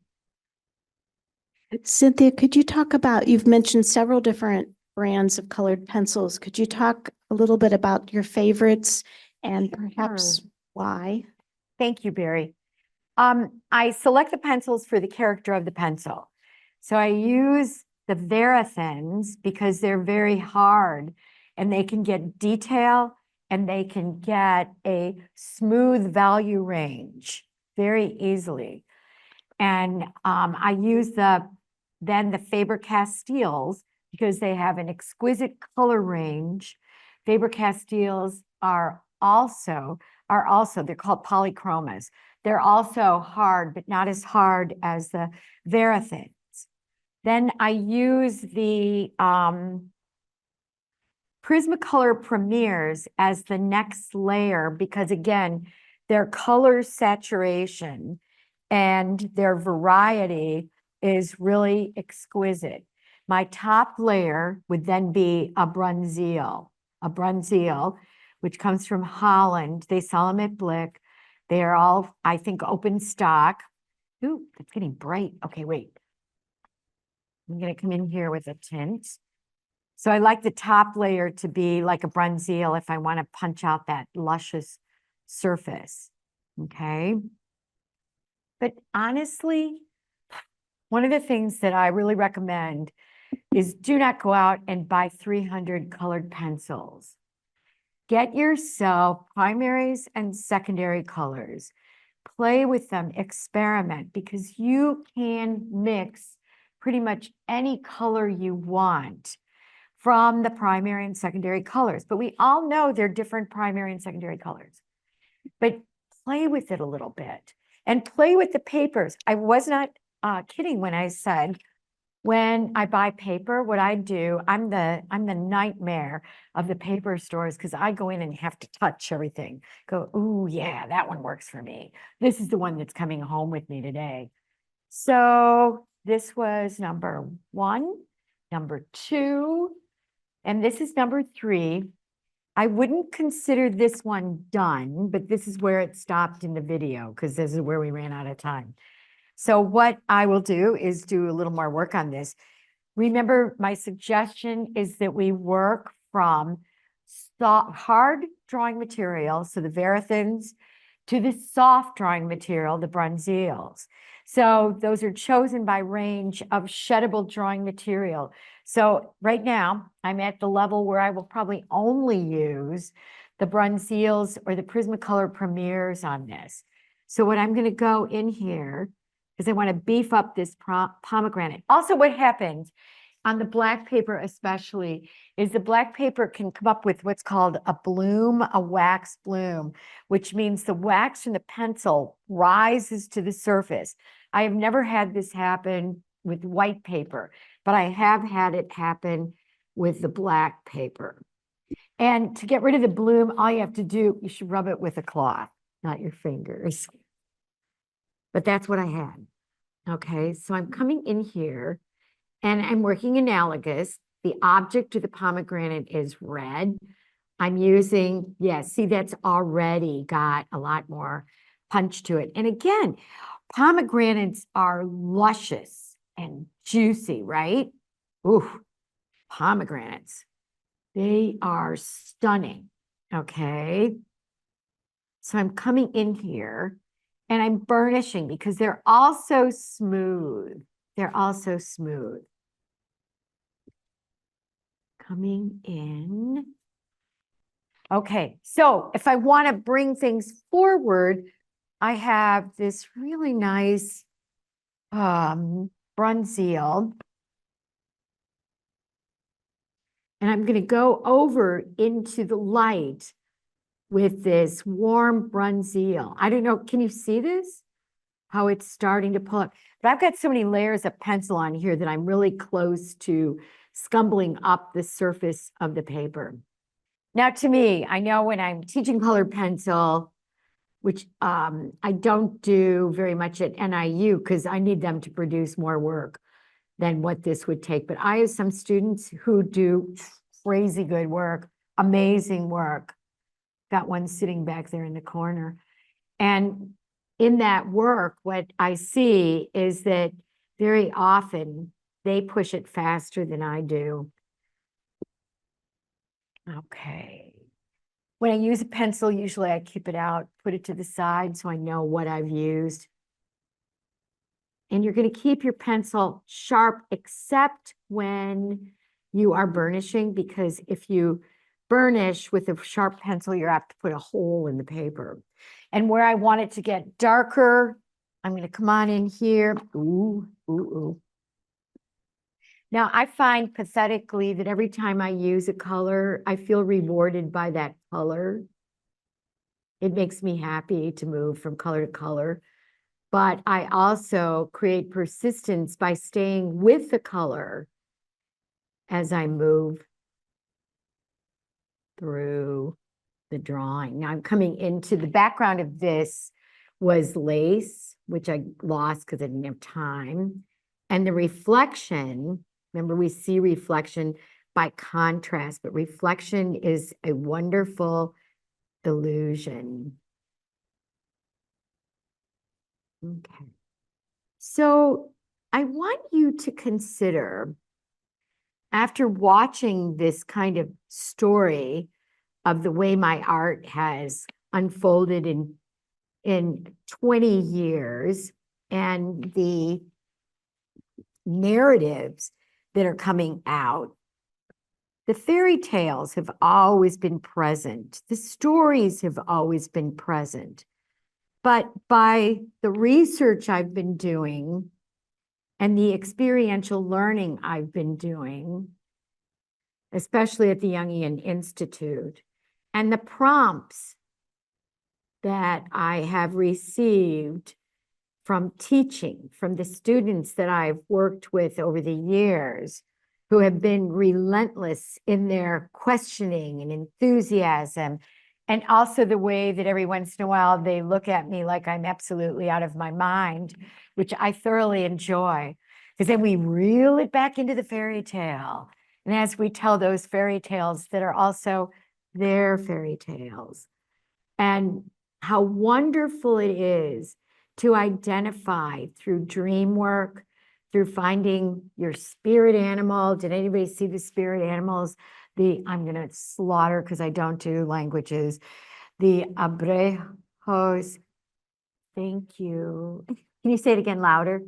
Cynthia, could you talk about, you've mentioned several different brands of colored pencils. Could you talk a little bit about your favorites and perhaps Sure. why? Thank you, Barry. I select the pencils for the character of the pencil. So I use the Verathins because they're very hard and they can get detail and they can get a smooth value range very easily. And I use then the Faber-Castells because they have an exquisite color range. Faber-Castells are also, they're called polychromas. They're also hard, but not as hard as the Verathins. Then I use the Prismacolor Premiers as the next layer because again, their color saturation and their variety is really exquisite. My top layer would then be a Brunzeal, which comes from Holland. They sell them at Blick. They are all, I think, open stock. Ooh, it's getting bright. Okay, wait. I'm going to come in here with a tint. So I like the top layer to be like a Brunzeal if I want to punch out that luscious surface. Okay. But honestly, one of the things that I really recommend is do not go out and buy 300 colored pencils. Get yourself primaries and secondary colors. Play with them, experiment, because you can mix pretty much any color you want from the primary and secondary colors. But we all know they're different primary and secondary colors. But play with it a little bit and play with the papers. I was not kidding when I said, when I buy paper, what I do, I'm the nightmare of the paper stores because I go in and have to touch everything. Go, ooh, yeah, that one works for me. This is the one that's coming home with me today. So this was number 1, number 2, and this is number 3. I wouldn't consider this one done, but this is where it stopped in the video because this is where we ran out of time. So what I will do is do a little more work on this. Remember, my suggestion is that we work from hard drawing material, so the Verathins, to the soft drawing material, the Brunzeals. So those are chosen by range of sheddable drawing material. So right now, I'm at the level where I will probably only use the Brunzeals or the Prismacolor Premiers on this. So what I'm going to go in here is I want to beef up this pomegranate. Also, what happens on the black paper especially is the black paper can come up with what's called a bloom, a wax bloom, which means the wax from the pencil rises to the surface. I have never had this happen with white paper, but I have had it happen with the black paper. And to get rid of the bloom, all you have to do, you should rub it with a cloth, not your fingers. But that's what I had. Okay, so I'm coming in here and I'm working analogous. The object to the pomegranate is red. I'm using, yeah, see, that's already got a lot more punch to it. And again, pomegranates are luscious and juicy, right? Ooh, pomegranates. They are stunning. Okay. So I'm coming in here and I'm burnishing because they're also smooth. They're also smooth. Coming in. Okay, so if I want to bring things forward, I have this really nice Brunzeal. And I'm going to go over into the light with this warm Brunzeal. I don't know, can you see this? How it's starting to pull up. But I've got so many layers of pencil on here that I'm really close to scumbling up the surface of the paper. Now, to me, I know when I'm teaching colored pencil, which I don't do very much at NIU because I need them to produce more work than what this would take. But I have some students who do crazy good work, amazing work. Got one sitting back there in the corner. And in that work, what I see is that very often they push it faster than I do. Okay. When I use a pencil, usually I keep it out, put it to the side so I know what I've used. And you're going to keep your pencil sharp except when you are burnishing, because if you burnish with a sharp pencil, you have to put a hole in the paper. And where I want it to get darker, I'm going to come on in here. Ooh, ooh, ooh. Now, I find pathetically that every time I use a color, I feel rewarded by that color. It makes me happy to move from color to color. But I also create persistence by staying with the color as I move through the drawing. Now I'm coming into the background of this was lace, which I lost because I didn't have time. And the reflection, remember we see reflection by contrast, but reflection is a wonderful illusion. Okay. So I want you to consider, after watching this kind of story of the way my art has unfolded in 20 years and the narratives that are coming out, the fairy tales have always been present. The stories have always been present. But by the research I've been doing and the experiential learning I've been doing, especially at the Jungian Institute, and the prompts that I have received from teaching, from the students that I've worked with over the years, who have been relentless in their questioning and enthusiasm, and also the way that every once in a while they look at me like I'm absolutely out of my mind, which I thoroughly enjoy, because then we reel it back into the fairy tale. And as we tell those fairy tales that are also their fairy tales, and how wonderful it is to identify through dream work, through finding your spirit animal. Did anybody see the spirit animals? I'm going to slaughter because I don't do languages. The abrejos. Thank you. Can you say it again louder?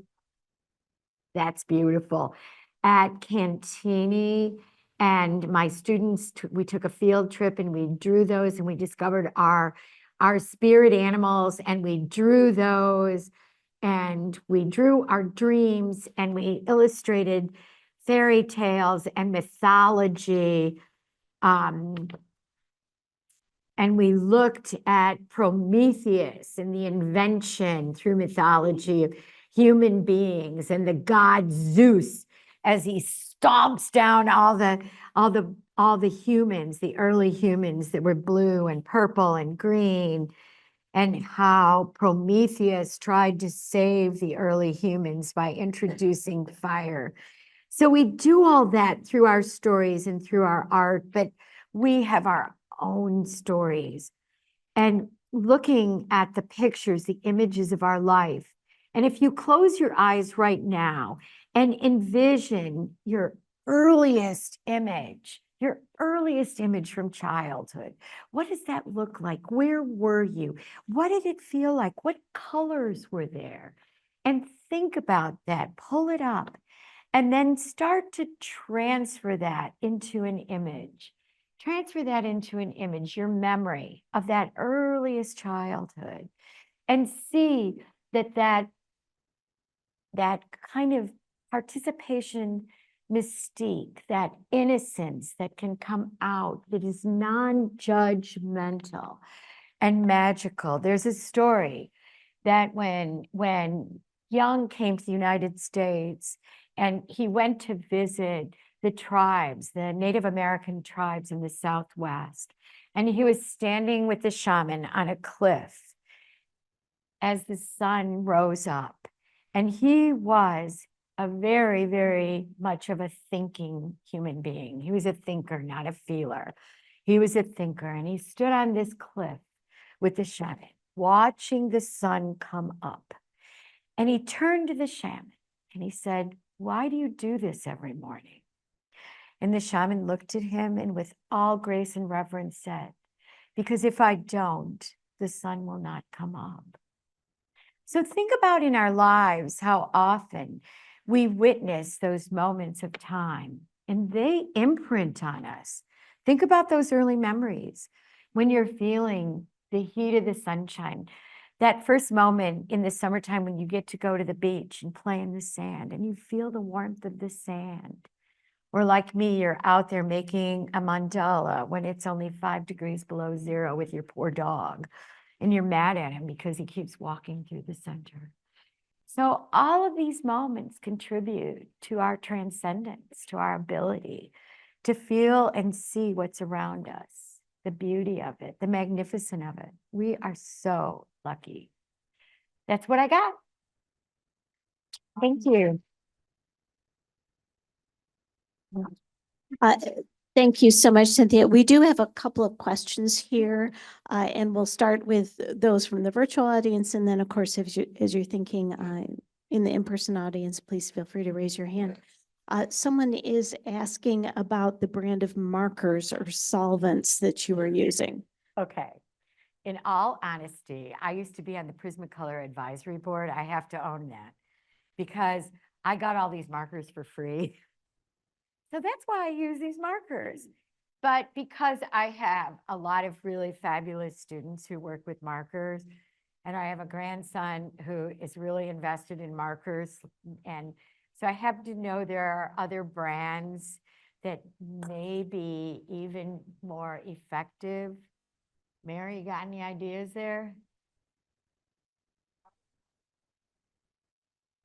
That's beautiful. At Cantini, and my students, we took a field trip and we drew those, and we discovered our spirit animals, and we drew those, and we drew our dreams, and we illustrated fairy tales and mythology. And we looked at Prometheus and the invention through mythology of human beings, and the god Zeus as he stomps down all the humans, the early humans that were blue and purple and green, and how Prometheus tried to save the early humans by introducing fire. So we do all that through our stories and through our art, but we have our own stories. And looking at the pictures, the images of our life, and if you close your eyes right now and envision your earliest image from childhood, what does that look like? Where were you? What did it feel like? What colors were there? And think about that, pull it up, and then start to transfer that into an image. Transfer that into an image, your memory of that earliest childhood, and see that kind of participation mystique, that innocence that can come out, that is non-judgmental and magical. There's a story that when Jung came to the United States and he went to visit the tribes, the Native American tribes in the Southwest, and he was standing with the shaman on a cliff as the sun rose up. And he was a very, very much of a thinking human being. He was a thinker, not a feeler. He was a thinker, and he stood on this cliff with the shaman, watching the sun come up. And he turned to the shaman and he said, "Why do you do this every morning?" And the shaman looked at him and with all grace and reverence said, "Because if I don't, the sun will not come up." So think about in our lives how often we witness those moments of time and they imprint on us. Think about those early memories when you're feeling the heat of the sunshine. That first moment in the summertime when you get to go to the beach and play in the sand and you feel the warmth of the sand. Or like me, you're out there making a mandala when it's only 5 degrees below zero with your poor dog and you're mad at him because he keeps walking through the center. So all of these moments contribute to our transcendence, to our ability to feel and see what's around us, the beauty of it, the magnificence of it. We are so lucky. That's what I got. Thank you. Uh, Thank you so much, Cynthia. We do have a couple of questions here, and we'll start with those from the virtual audience. And then, of course, as you're thinking in the in-person audience, please feel free to raise your hand. Someone is asking about the brand of markers or solvents that you are using. Okay. In all honesty, I used to be on the Prismacolor advisory board. I have to own that because I got all these markers for free. So that's why I use these markers. But because I have a lot of really fabulous students who work with markers, and I have a grandson who is really invested in markers, and so I happen to know there are other brands that may be even more effective. Mary, you got any ideas there?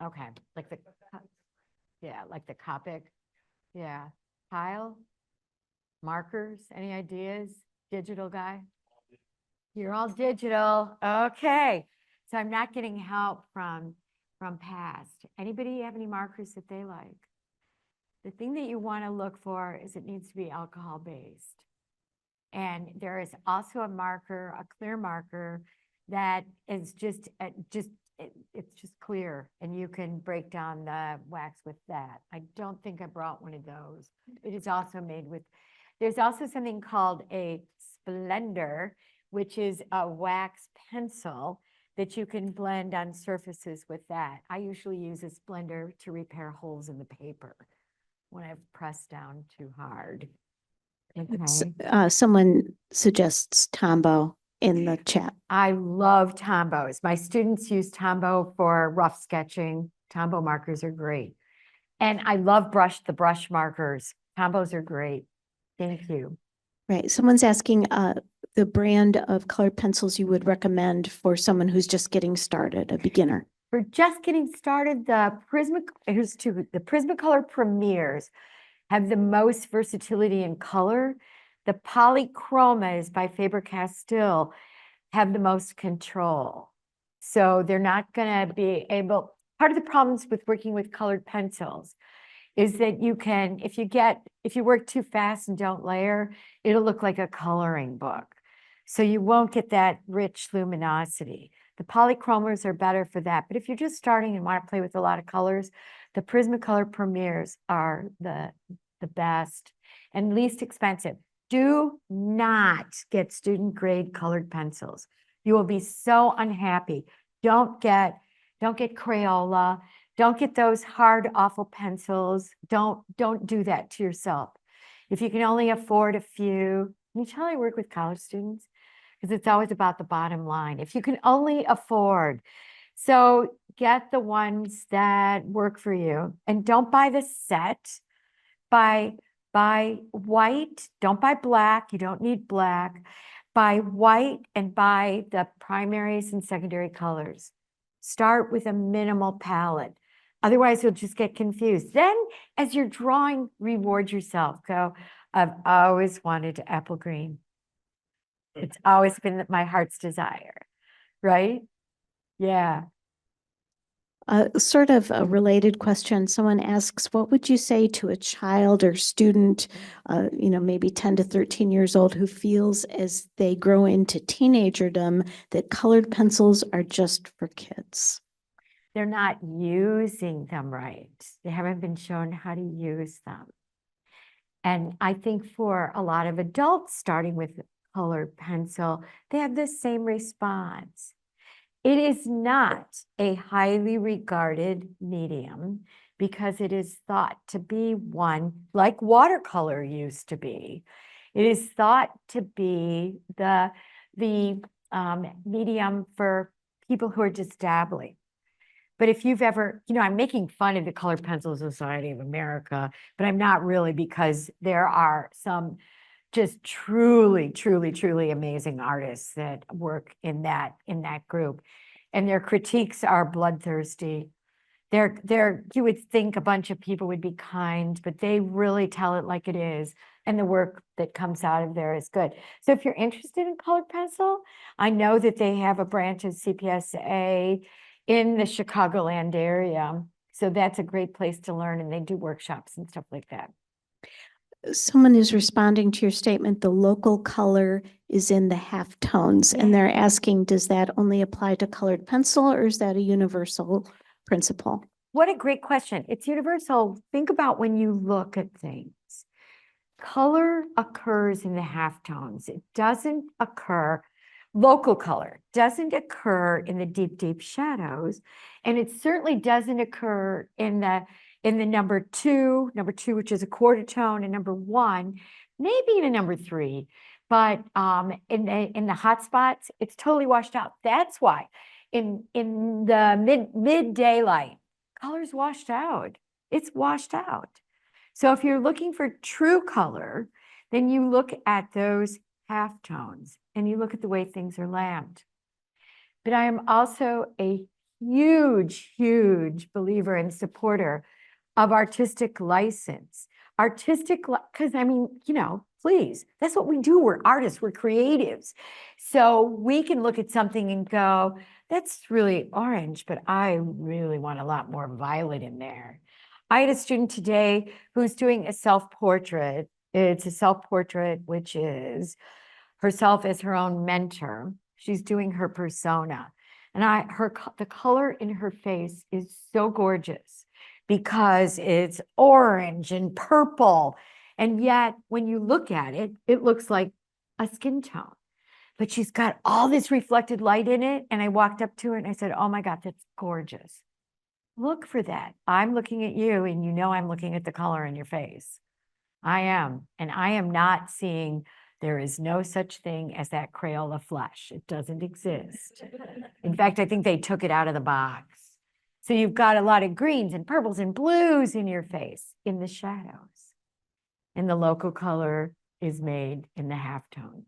Okay, like the, yeah, like the Copic. Yeah. Kyle, markers, any ideas? Digital guy? You're all digital. Okay. So I'm not getting help from past. Anybody have any markers that they like? The thing that you want to look for is it needs to be alcohol based. And there is also a marker, a clear marker that is just it's just clear and you can break down the wax with that. I don't think I brought one of those. It is also made with, there's also something called a Splendor, which is a wax pencil that you can blend on surfaces with that. I usually use a Splendor to repair holes in the paper when I've pressed down too hard. Okay. Someone suggests Tombow in the chat. I love Tombos. My students use Tombow for rough sketching. Tombow markers are great. And I love the brush markers. Tombos are great. Thank you. Right. Someone's asking the brand of colored pencils you would recommend for someone who's just getting started, a beginner. For just getting started, the Prismacolor Premiers have the most versatility in color. The Polychromas by Faber-Castell have the most control. So they're not going to be able, part of the problems with working with colored pencils is that you can, if you work too fast and don't layer, it'll look like a coloring book. So you won't get that rich luminosity. The polychromers are better for that. But if you're just starting and want to play with a lot of colors, the Prismacolor Premiers are the best and least expensive. Do not get student grade colored pencils. You will be so unhappy. Don't get Crayola. Don't get those hard, awful pencils. Don't do that to yourself. If you can only afford a few, can you tell I work with college students? Because it's always about the bottom line. If you can only afford, so get the ones that work for you and don't buy the set. Buy white, don't buy black. You don't need black. Buy white and buy the primaries and secondary colors. Start with a minimal palette. Otherwise, you'll just get confused. Then, as you're drawing, reward yourself. Go, I've always wanted apple green. It's always been my heart's desire, right? Yeah. Sort of a related question. Someone asks, what would you say to a child or student, maybe 10 to 13 years old, who feels as they grow into teenagerdom that colored pencils are just for kids? They're not using them right. They haven't been shown how to use them. And I think for a lot of adults, starting with colored pencil, they have the same response. It is not a highly regarded medium because it is thought to be one like watercolor used to be. It is thought to be the medium for people who are just dabbling. But if you've ever, I'm making fun of the Colored Pencil Society of America, but I'm not really, because there are some just truly, truly, truly amazing artists that work in that group. And their critiques are bloodthirsty. You would think a bunch of people would be kind, but they really tell it like it is. And the work that comes out of there is good. So if you're interested in colored pencil, I know that they have a branch of CPSA in the Chicagoland area. So that's a great place to learn. And they do workshops and stuff like that. Someone is responding to your statement, the local color is in the half tones, and they're asking, does that only apply to colored pencil, or is that a universal principle? What a great question. It's universal. Think about when you look at things. Color occurs in the halftones. It doesn't occur, local color doesn't occur in the deep, deep shadows. And it certainly doesn't occur in the number two, which is a quarter tone, and number one, maybe in a number three. But in the hot spots, it's totally washed out. That's why in the mid daylight, color's washed out. It's washed out. So if you're looking for true color, then you look at those halftones and you look at the way things are lamped. But I am also a huge, huge believer and supporter of artistic license. Because please, that's what we do. We're artists, we're creatives. So we can look at something and go, that's really orange, but I really want a lot more violet in there. I had a student today who's doing a self-portrait. It's a self-portrait, which is herself as her own mentor. She's doing her persona. And the color in her face is so gorgeous because it's orange and purple. And yet when you look at it, it looks like a skin tone. But she's got all this reflected light in it. And I walked up to her and I said, oh my God, that's gorgeous. Look for that. I'm looking at you and I'm looking at the color in your face. I am. And I am not seeing, there is no such thing as that Crayola flesh. It doesn't exist. In fact, I think they took it out of the box. So you've got a lot of greens and purples and blues in your face in the shadows. And the local color is made in the halftones.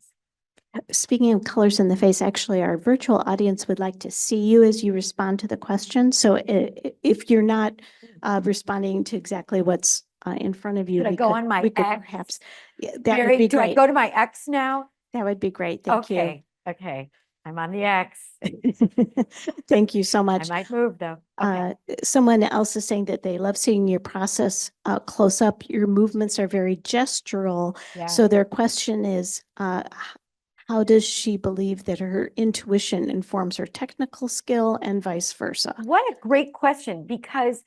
Speaking of colors in the face, actually, our virtual audience would like to see you as you respond to the question. So if you're not responding to exactly what's in front of you, Should I go on my we could X? perhaps, that Mary, would be do I great. go to my X now? That would be great. Thank you. Okay. I'm on the X. Thank you so I much. might move though. Okay. Someone else is saying that they love seeing your process close up. Your movements are very gestural. Yeah. So their question is, how does she believe that her intuition informs her technical skill and vice versa? What a great question, because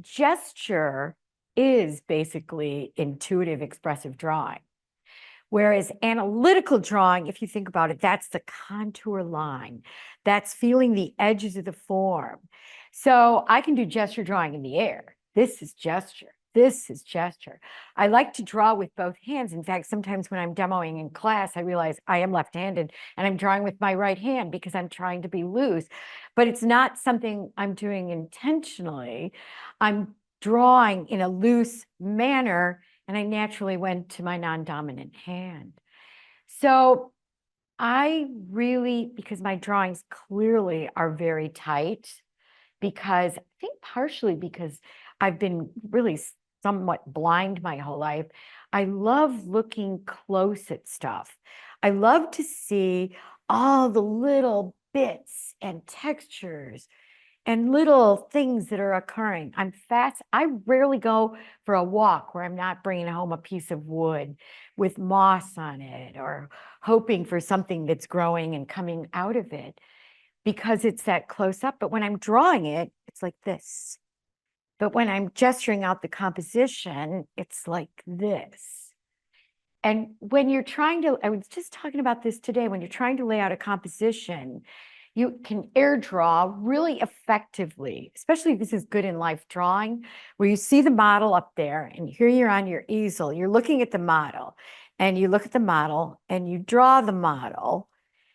gesture is basically intuitive expressive drawing. Whereas analytical drawing, if you think about it, that's the contour line. That's feeling the edges of the form. So I can do gesture drawing in the air. This is gesture. This is gesture. I like to draw with both hands. In fact, sometimes when I'm demoing in class, I realize I am left-handed and I'm drawing with my right hand because I'm trying to be loose. But it's not something I'm doing intentionally. I'm drawing in a loose manner, and I naturally went to my non-dominant hand. So I really, because my drawings clearly are very tight, because I think partially because I've been really somewhat blind my whole life, I love looking close at stuff. I love to see all the little bits and textures and little things that are occurring. I rarely go for a walk where I'm not bringing home a piece of wood with moss on it or hoping for something that's growing and coming out of it because it's that close up. But when I'm drawing it, it's like this. But when I'm gesturing out the composition, it's like this. And when you're trying to, I was just talking about this today, when you're trying to lay out a composition, you can air draw really effectively, especially if this is good in life drawing, where you see the model up there and here you're on your easel, you're looking at the model and you look at the model and you draw the model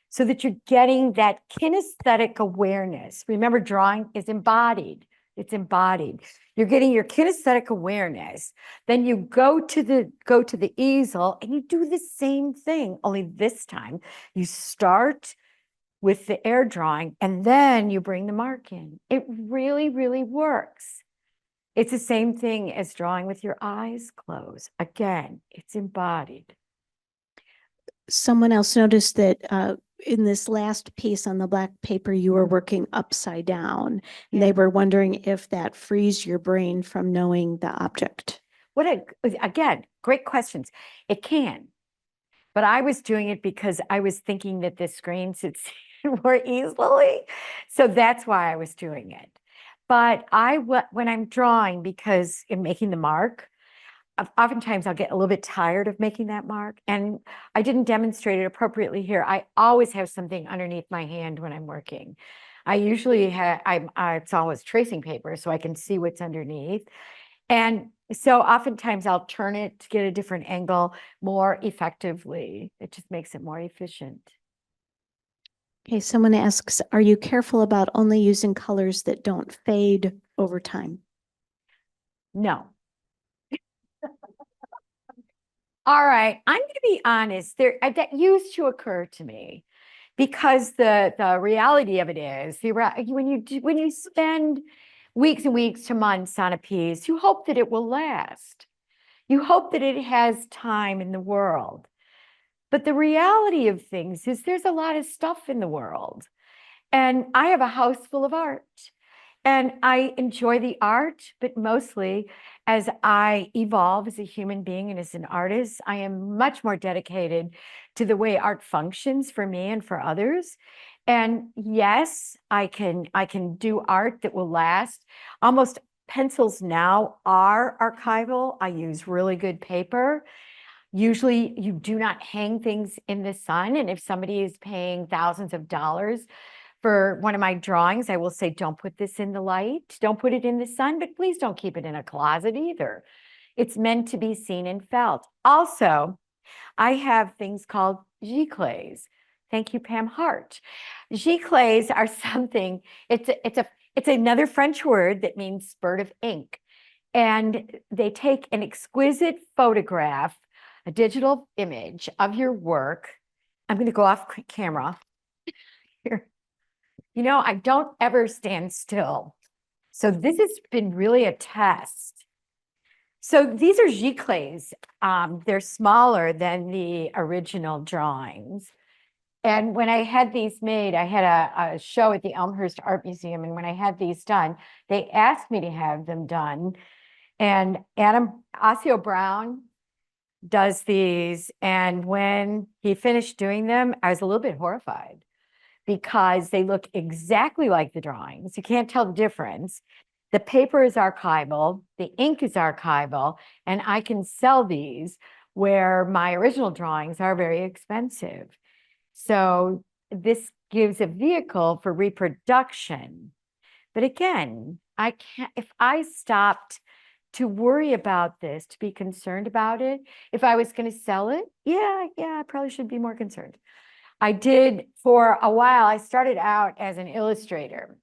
so that you're getting that kinesthetic awareness. Remember, drawing is embodied. It's embodied. You're getting your kinesthetic awareness. Then you go to the easel and you do the same thing, only this time you start with the air drawing and then you bring the mark in. It really, really works. It's the same thing as drawing with your eyes closed. Again, it's embodied. Someone else noticed that in this last piece on the black paper, you were working upside down. And they Yeah. were wondering if that frees your brain from knowing the object. Again, great questions. It can, but I was doing it because I was thinking that the screen should see it more easily. So that's why I was doing it. But when I'm drawing, because in making the mark, oftentimes I'll get a little bit tired of making that mark, and I didn't demonstrate it appropriately here. I always have something underneath my hand when I'm working. I usually have, it's always tracing paper so I can see what's underneath. And so oftentimes I'll turn it to get a different angle more effectively. It just makes it more efficient. Okay, someone asks, are you careful about only using colors that don't fade over time? No. All right, I'm going to be honest. That used to occur to me because the reality of it is when you spend weeks and weeks to months on a piece, you hope that it will last. You hope that it has time in the world. But the reality of things is there's a lot of stuff in the world. And I have a house full of art. And I enjoy the art, but mostly as I evolve as a human being and as an artist, I am much more dedicated to the way art functions for me and for others. And yes, I can do art that will last. Almost pencils now are archival. I use really good paper. Usually you do not hang things in the sun. And if somebody is paying thousands of dollars for one of my drawings, I will say, don't put this in the light. Don't put it in the sun, but please don't keep it in a closet either. It's meant to be seen and felt. Also, I have things called giclées. Thank you, Pam Hart. Giclées are something, it's another French word that means spurt of ink. And they take an exquisite photograph, a digital image of your work. I'm going to go off camera here. You know, I don't ever stand still. So this has been really a test. So these are giclées. They're smaller than the original drawings. And when I had these made, I had a show at the Elmhurst Art Museum. And when I had these done, they asked me to have them done. And Adam Osseo Brown does these. And when he finished doing them, I was a little bit horrified, because they look exactly like the drawings. You can't tell the difference. The paper is archival, the ink is archival, and I can sell these where my original drawings are very expensive. So this gives a vehicle for reproduction. But again, I can't, if I stopped to worry about this, to be concerned about it, if I was going to sell it, yeah, I probably should be more concerned. I did for a while. I started out as an illustrator.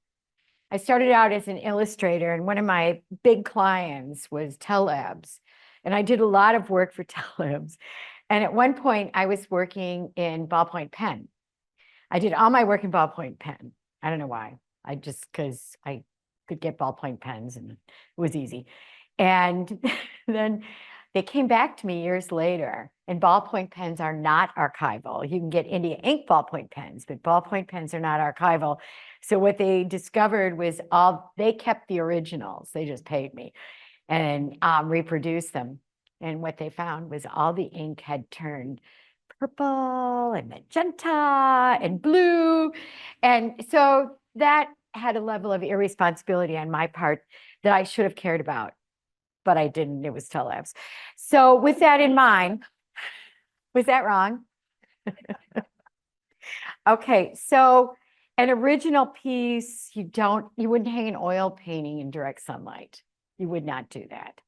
And one of my big clients was Tellabs. And I did a lot of work for Tellabs. And at one point, I was working in ballpoint pen. I did all my work in ballpoint pen. I don't know why. Because I could get ballpoint pens and it was easy. And then they came back to me years later, and ballpoint pens are not archival. You can get India ink ballpoint pens, but ballpoint pens are not archival. So what they discovered was they kept the originals. They just paid me and reproduced them. And what they found was all the ink had turned purple and magenta and blue. And so that had a level of irresponsibility on my part that I should have cared about, but I didn't. It was telelabs. So with that in mind, was that wrong? Okay, so an original piece, you wouldn't hang an oil painting in direct sunlight. You would not do that.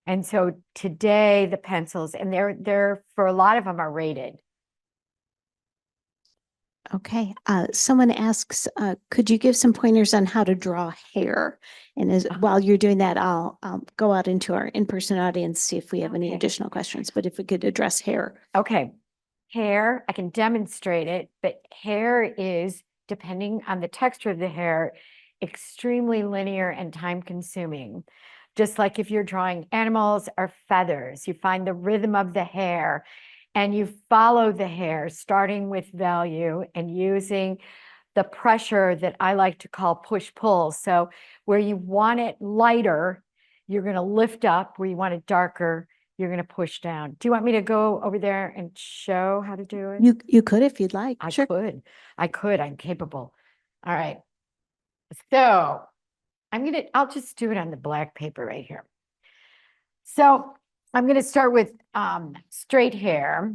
And so today the pencils, and they're for a lot of them are rated. Okay, someone asks, could you give some pointers on how to draw hair? And while you're doing that, I'll go out into our in-person audience, see if we have any Okay. additional questions, but if we could address hair. Okay, hair, I can demonstrate it, but hair is, depending on the texture of the hair, extremely linear and time consuming. Just like if you're drawing animals or feathers, you find the rhythm of the hair and you follow the hair, starting with value and using the pressure that I like to call push-pull. So where you want it lighter, you're going to lift up. Where you want it darker, you're going to push down. Do you want me to go over there and show how to do it? You could if you'd like. I Sure. could. I'm capable. All right. So I'll just do it on the black paper right here. So I'm going to start with straight hair.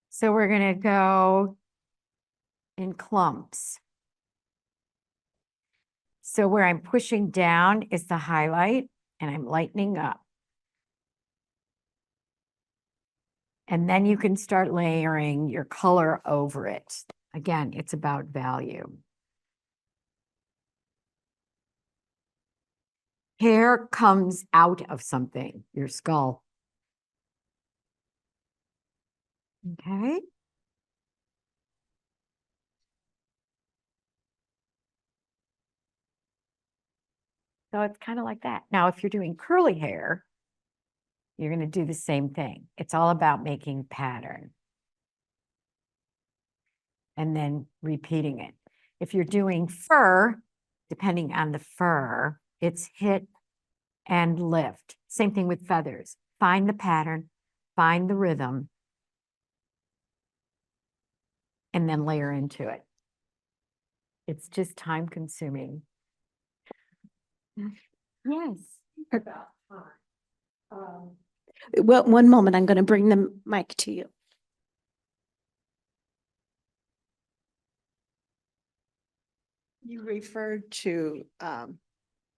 So we're going to go in clumps. So where I'm pushing down is the highlight, and I'm lightening up. And then you can start layering your color over it. Again, it's about value. Hair comes out of something, your skull. Okay. So it's kind of like that. Now, if you're doing curly hair, you're going to do the same thing. It's all about making pattern and then repeating it. If you're doing fur, depending on the fur, it's hit and lift. Same thing with feathers. Find the pattern, find the rhythm, and then layer into it. It's just time consuming. Yes. About time. Well, one moment, I'm going to bring the mic to you. You referred to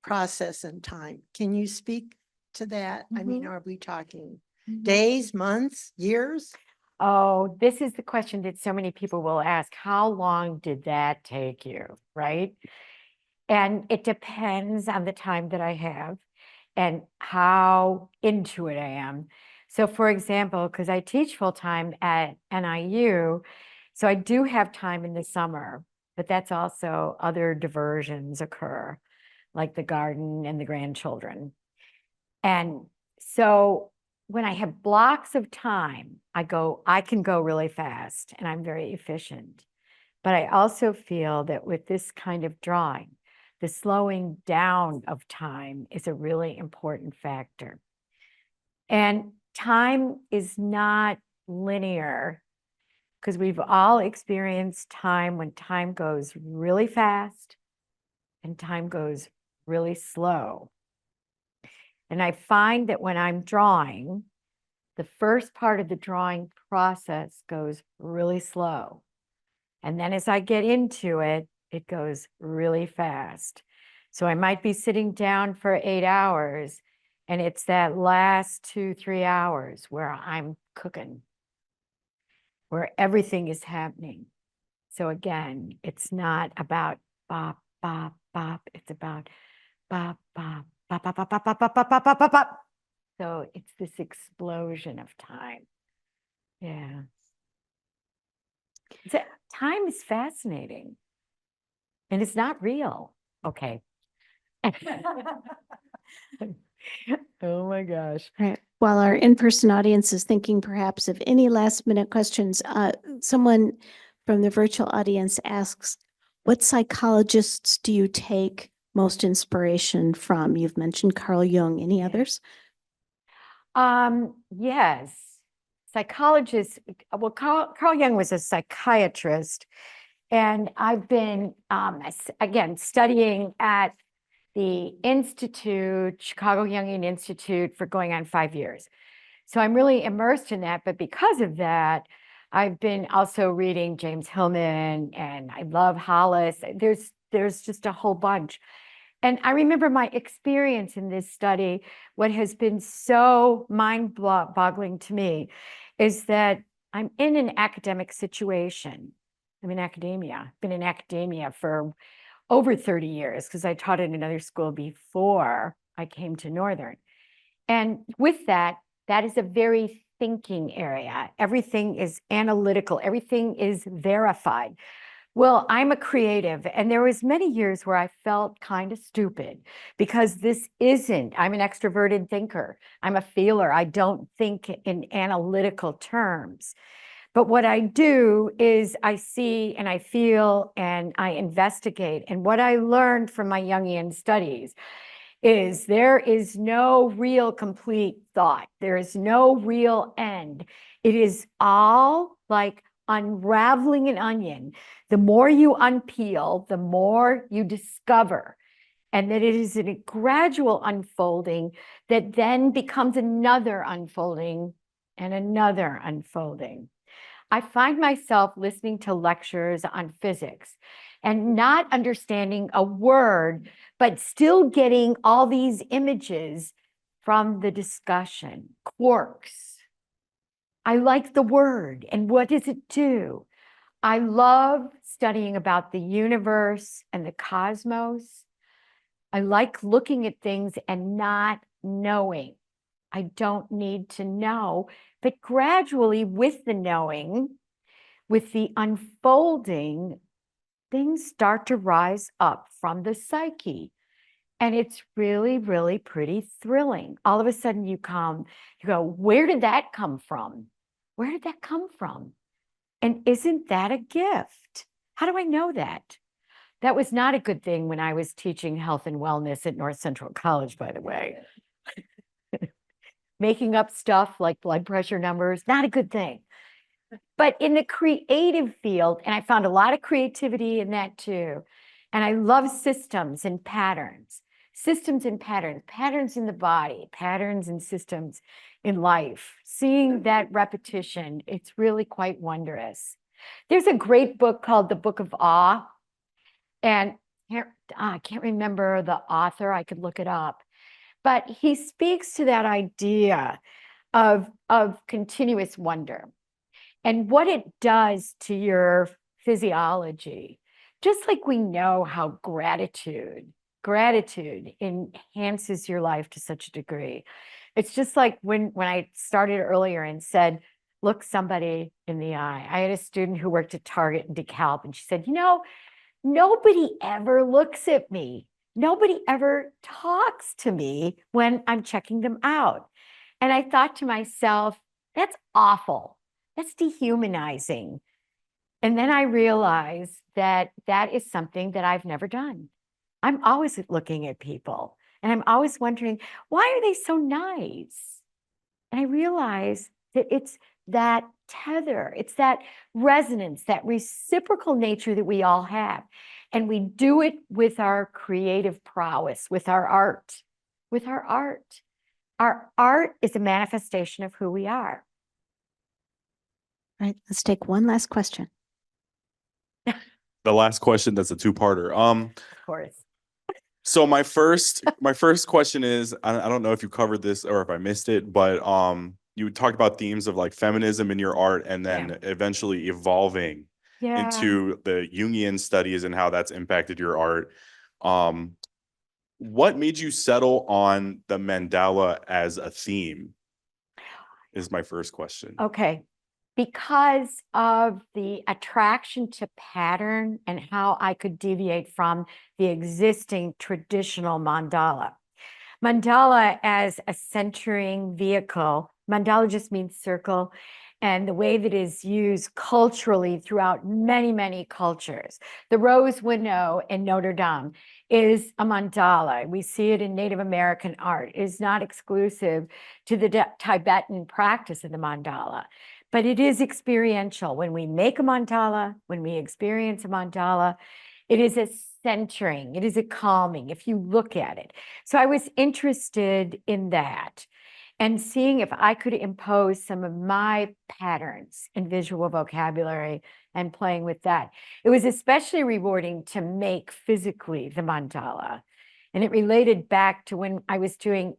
process and time. Can you speak to that? I mean, are we talking days, months, years? Oh, this is the question that so many people will ask. How long did that take you, right? And it depends on the time that I have and how into it I am. So for example, because I teach full-time at NIU, so I do have time in the summer, but that's also other diversions occur, like the garden and the grandchildren. And so when I have blocks of time, I can go really fast and I'm very efficient. But I also feel that with this kind of drawing, the slowing down of time is a really important factor. And time is not linear, because we've all experienced time when time goes really fast and time goes really slow. And I find that when I'm drawing, the first part of the drawing process goes really slow. And then as I get into it, it goes really fast. So I might be sitting down for 8 hours, and it's that last 2-3 hours where I'm cooking, where everything is happening. So again, it's not about bop, bop, bop. It's about bop, bop, bop, bop, bop, bop, bop, bop, bop, bop, bop, bop, bop. So it's this explosion of time. Yeah. So time is fascinating. And it's not real. Okay. Oh my gosh. Right. While our in-person audience is thinking perhaps of any last-minute questions, someone from the virtual audience asks, what psychologists do you take most inspiration from? You've mentioned Carl Jung. Any Yeah. others? Yes. Psychologists, well, Carl Jung was a psychiatrist, and I've been, again, studying at the Institute, Chicago Jungian Institute, for going on 5 years. So I'm really immersed in that. But because of that, I've been also reading James Hillman, and I love Hollis. There's just a whole bunch. And I remember my experience in this study. What has been so mind-boggling to me is that I'm in an academic situation. I'm in academia. I've been in academia for over 30 years because I taught at another school before I came to Northern. And with that, that is a very thinking area. Everything is analytical. Everything is verified. Well, I'm a creative, and there was many years where I felt kind of stupid because I'm an extroverted thinker. I'm a feeler. I don't think in analytical terms. But what I do is I see and I feel and I investigate. And what I learned from my Jungian studies is there is no real complete thought. There is no real end. It is all like unraveling an onion. The more you unpeel, the more you discover. And that it is a gradual unfolding that then becomes another unfolding and another unfolding. I find myself listening to lectures on physics and not understanding a word, but still getting all these images from the discussion. Quarks. I like the word, and what does it do? I love studying about the universe and the cosmos. I like looking at things and not knowing. I don't need to know, but gradually with the knowing, with the unfolding, things start to rise up from the psyche. And it's really, really pretty thrilling. All of a sudden you go, where did that come from? Where did that come from? And isn't that a gift? How do I know that? That was not a good thing when I was teaching health and wellness at North Central College, by the way. Making up stuff like blood pressure numbers, not a good thing. But in the creative field, and I found a lot of creativity in that too. And I love systems and patterns patterns in the body, patterns and systems in life. Seeing that repetition, it's really quite wondrous. There's a great book called The Book of Awe. And I can't remember the author. I could look it up. But he speaks to that idea of continuous wonder and what it does to your physiology. Just like we know how gratitude enhances your life to such a degree. It's just like when I started earlier and said, look somebody in the eye. I had a student who worked at Target in DeKalb, and she said, nobody ever looks at me. Nobody ever talks to me when I'm checking them out. And I thought to myself, that's awful. That's dehumanizing. And then I realized that that is something that I've never done. I'm always looking at people and I'm always wondering, why are they so nice? And I realized that it's that tether, it's that resonance, that reciprocal nature that we all have. And we do it with our creative prowess, with our art, Our art is a manifestation of who we are. Right. Let's take one last question. The last question, that's a two-parter. Of course. So my first question is, I don't know if you covered this or if I missed it, but you talked about themes of like feminism in your art and then eventually evolving into the Jungian studies and how that's impacted your art. What made you settle on the mandala as a theme is my first question. Okay. because of the attraction to pattern and how I could deviate from the existing traditional mandala. Mandala as a centering vehicle, mandala just means circle, and the way that it is used culturally throughout many, many cultures. The rose window in Notre Dame is a mandala. We see it in Native American art. It is not exclusive to the Tibetan practice of the mandala, but it is experiential. When we make a mandala, when we experience a mandala, it is a centering, it is a calming, if you look at it. So I was interested in that and seeing if I could impose some of my patterns in visual vocabulary and playing with that. It was especially rewarding to make physically the mandala. And it related back to when I was doing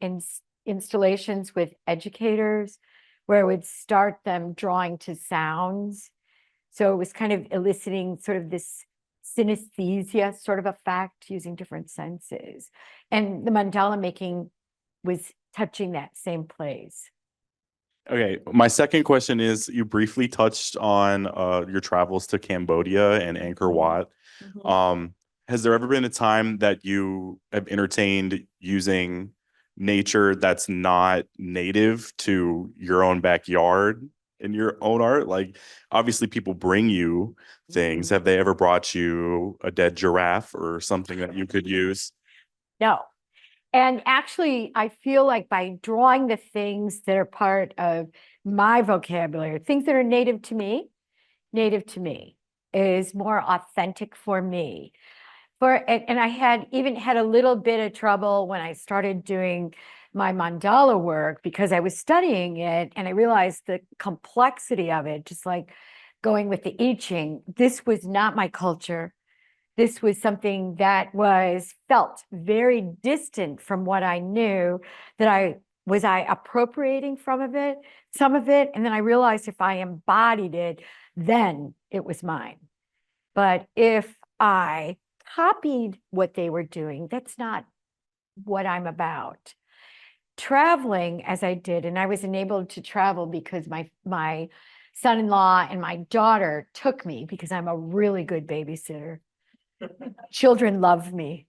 installations with educators, where I would start them drawing to sounds. So it was kind of eliciting sort of this synesthesia sort of effect using different senses. And the mandala making was touching that same place. Okay, my second question is, you briefly touched on your travels to Cambodia and Angkor Wat. Has there ever been a time that you have entertained using nature that's not native to your own backyard in your own art? Like, obviously people bring you things. Have they ever brought you a dead giraffe or something that you could use? No. And actually, I feel like by drawing the things that are part of my vocabulary, things that are native to me is more authentic for me. And I had even had a little bit of trouble when I started doing my mandala work because I was studying it and I realized the complexity of it, just like going with the I Ching. This was not my culture. This was something that felt very distant from what I knew, that I appropriating some of it, and then I realized if I embodied it, then it was mine. But if I copied what they were doing, that's not what I'm about. Traveling as I did, and I was enabled to travel because my son-in-law and my daughter took me because I'm a really good babysitter. Children love me.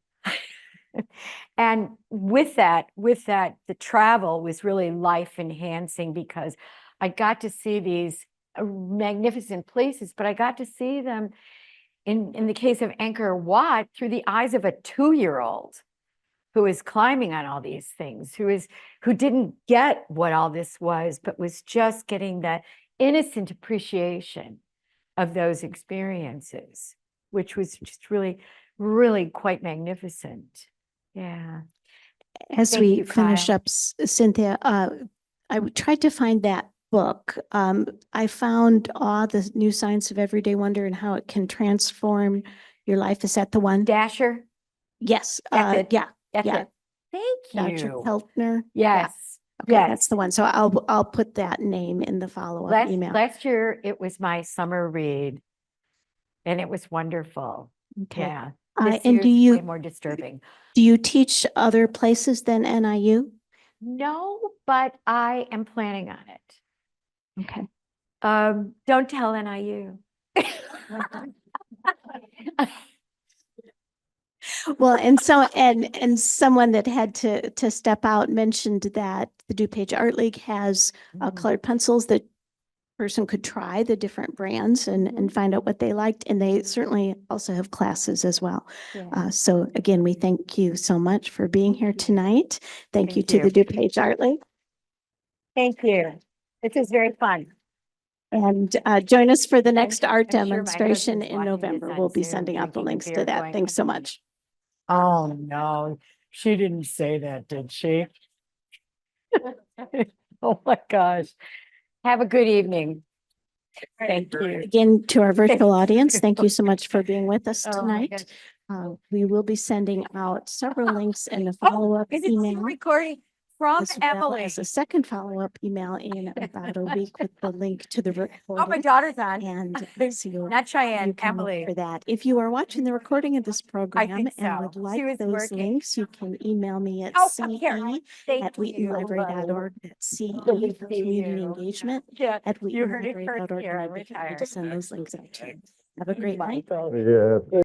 And with that, the travel was really life enhancing because I got to see these magnificent places, but I got to see them in the case of Angkor Wat through the eyes of a 2-year-old who is climbing on all these things, who didn't get what all this was, but was just getting that innocent appreciation of those experiences, which was just really, really quite magnificent. Yeah. As Thank we you, finish Kyle. up, Cynthia, I tried to find that book. I found Awe, the New Science of Everyday Wonder and How It Can Transform Your Life. Is that the one? Dasher, Yes. That's it. Yeah. that's Yeah. it. Thank Dr. you. Keltner. Yes. Okay, yes. that's the one. So I'll put that name in the follow-up email. Last year, it was my summer read, and it was wonderful. Okay. Yeah. And This do year's way you more disturbing? teach other places than NIU? No, but I am planning on it. Okay. Don't tell NIU. Well, and someone that had to step out mentioned that the DuPage Art League has colored pencils that person could try the different brands and find out what they liked. And they certainly also have classes as well. Yeah. So again, we thank you so much for being here tonight. Thank you Thank to the you. DuPage Art League. Thank you. This is very fun. And join us for the next art I'm sure my demonstration husband's in watching this November. on We'll be Zoom, sending out the drinking a links to beer, that. going, Thanks so "I'm much. Oh, no, she didn't say that, did she? Oh my gosh. Have a good evening. Thank you. Again, to our virtual audience, thank you so much for being with us Oh my tonight. gosh. We will be sending out several links in the follow-up Is it still email. recording? From as well Emily. as a second follow-up email in about a week with the link to the Oh, my recording. daughter's on. And so Not you Cheyenne, can look Emily. for that. If you are watching the recording of this program think and so. would She like was those working. links, you can email me at Oh, here. Thank you. ce@wheatonlibrary.org. That's CE Good for to see community you. engagement Yeah, at you heard it wheatonlibrary.org. first here. And I'm I'd be happy to retired. send those links out to you. Have a great night. Yeah.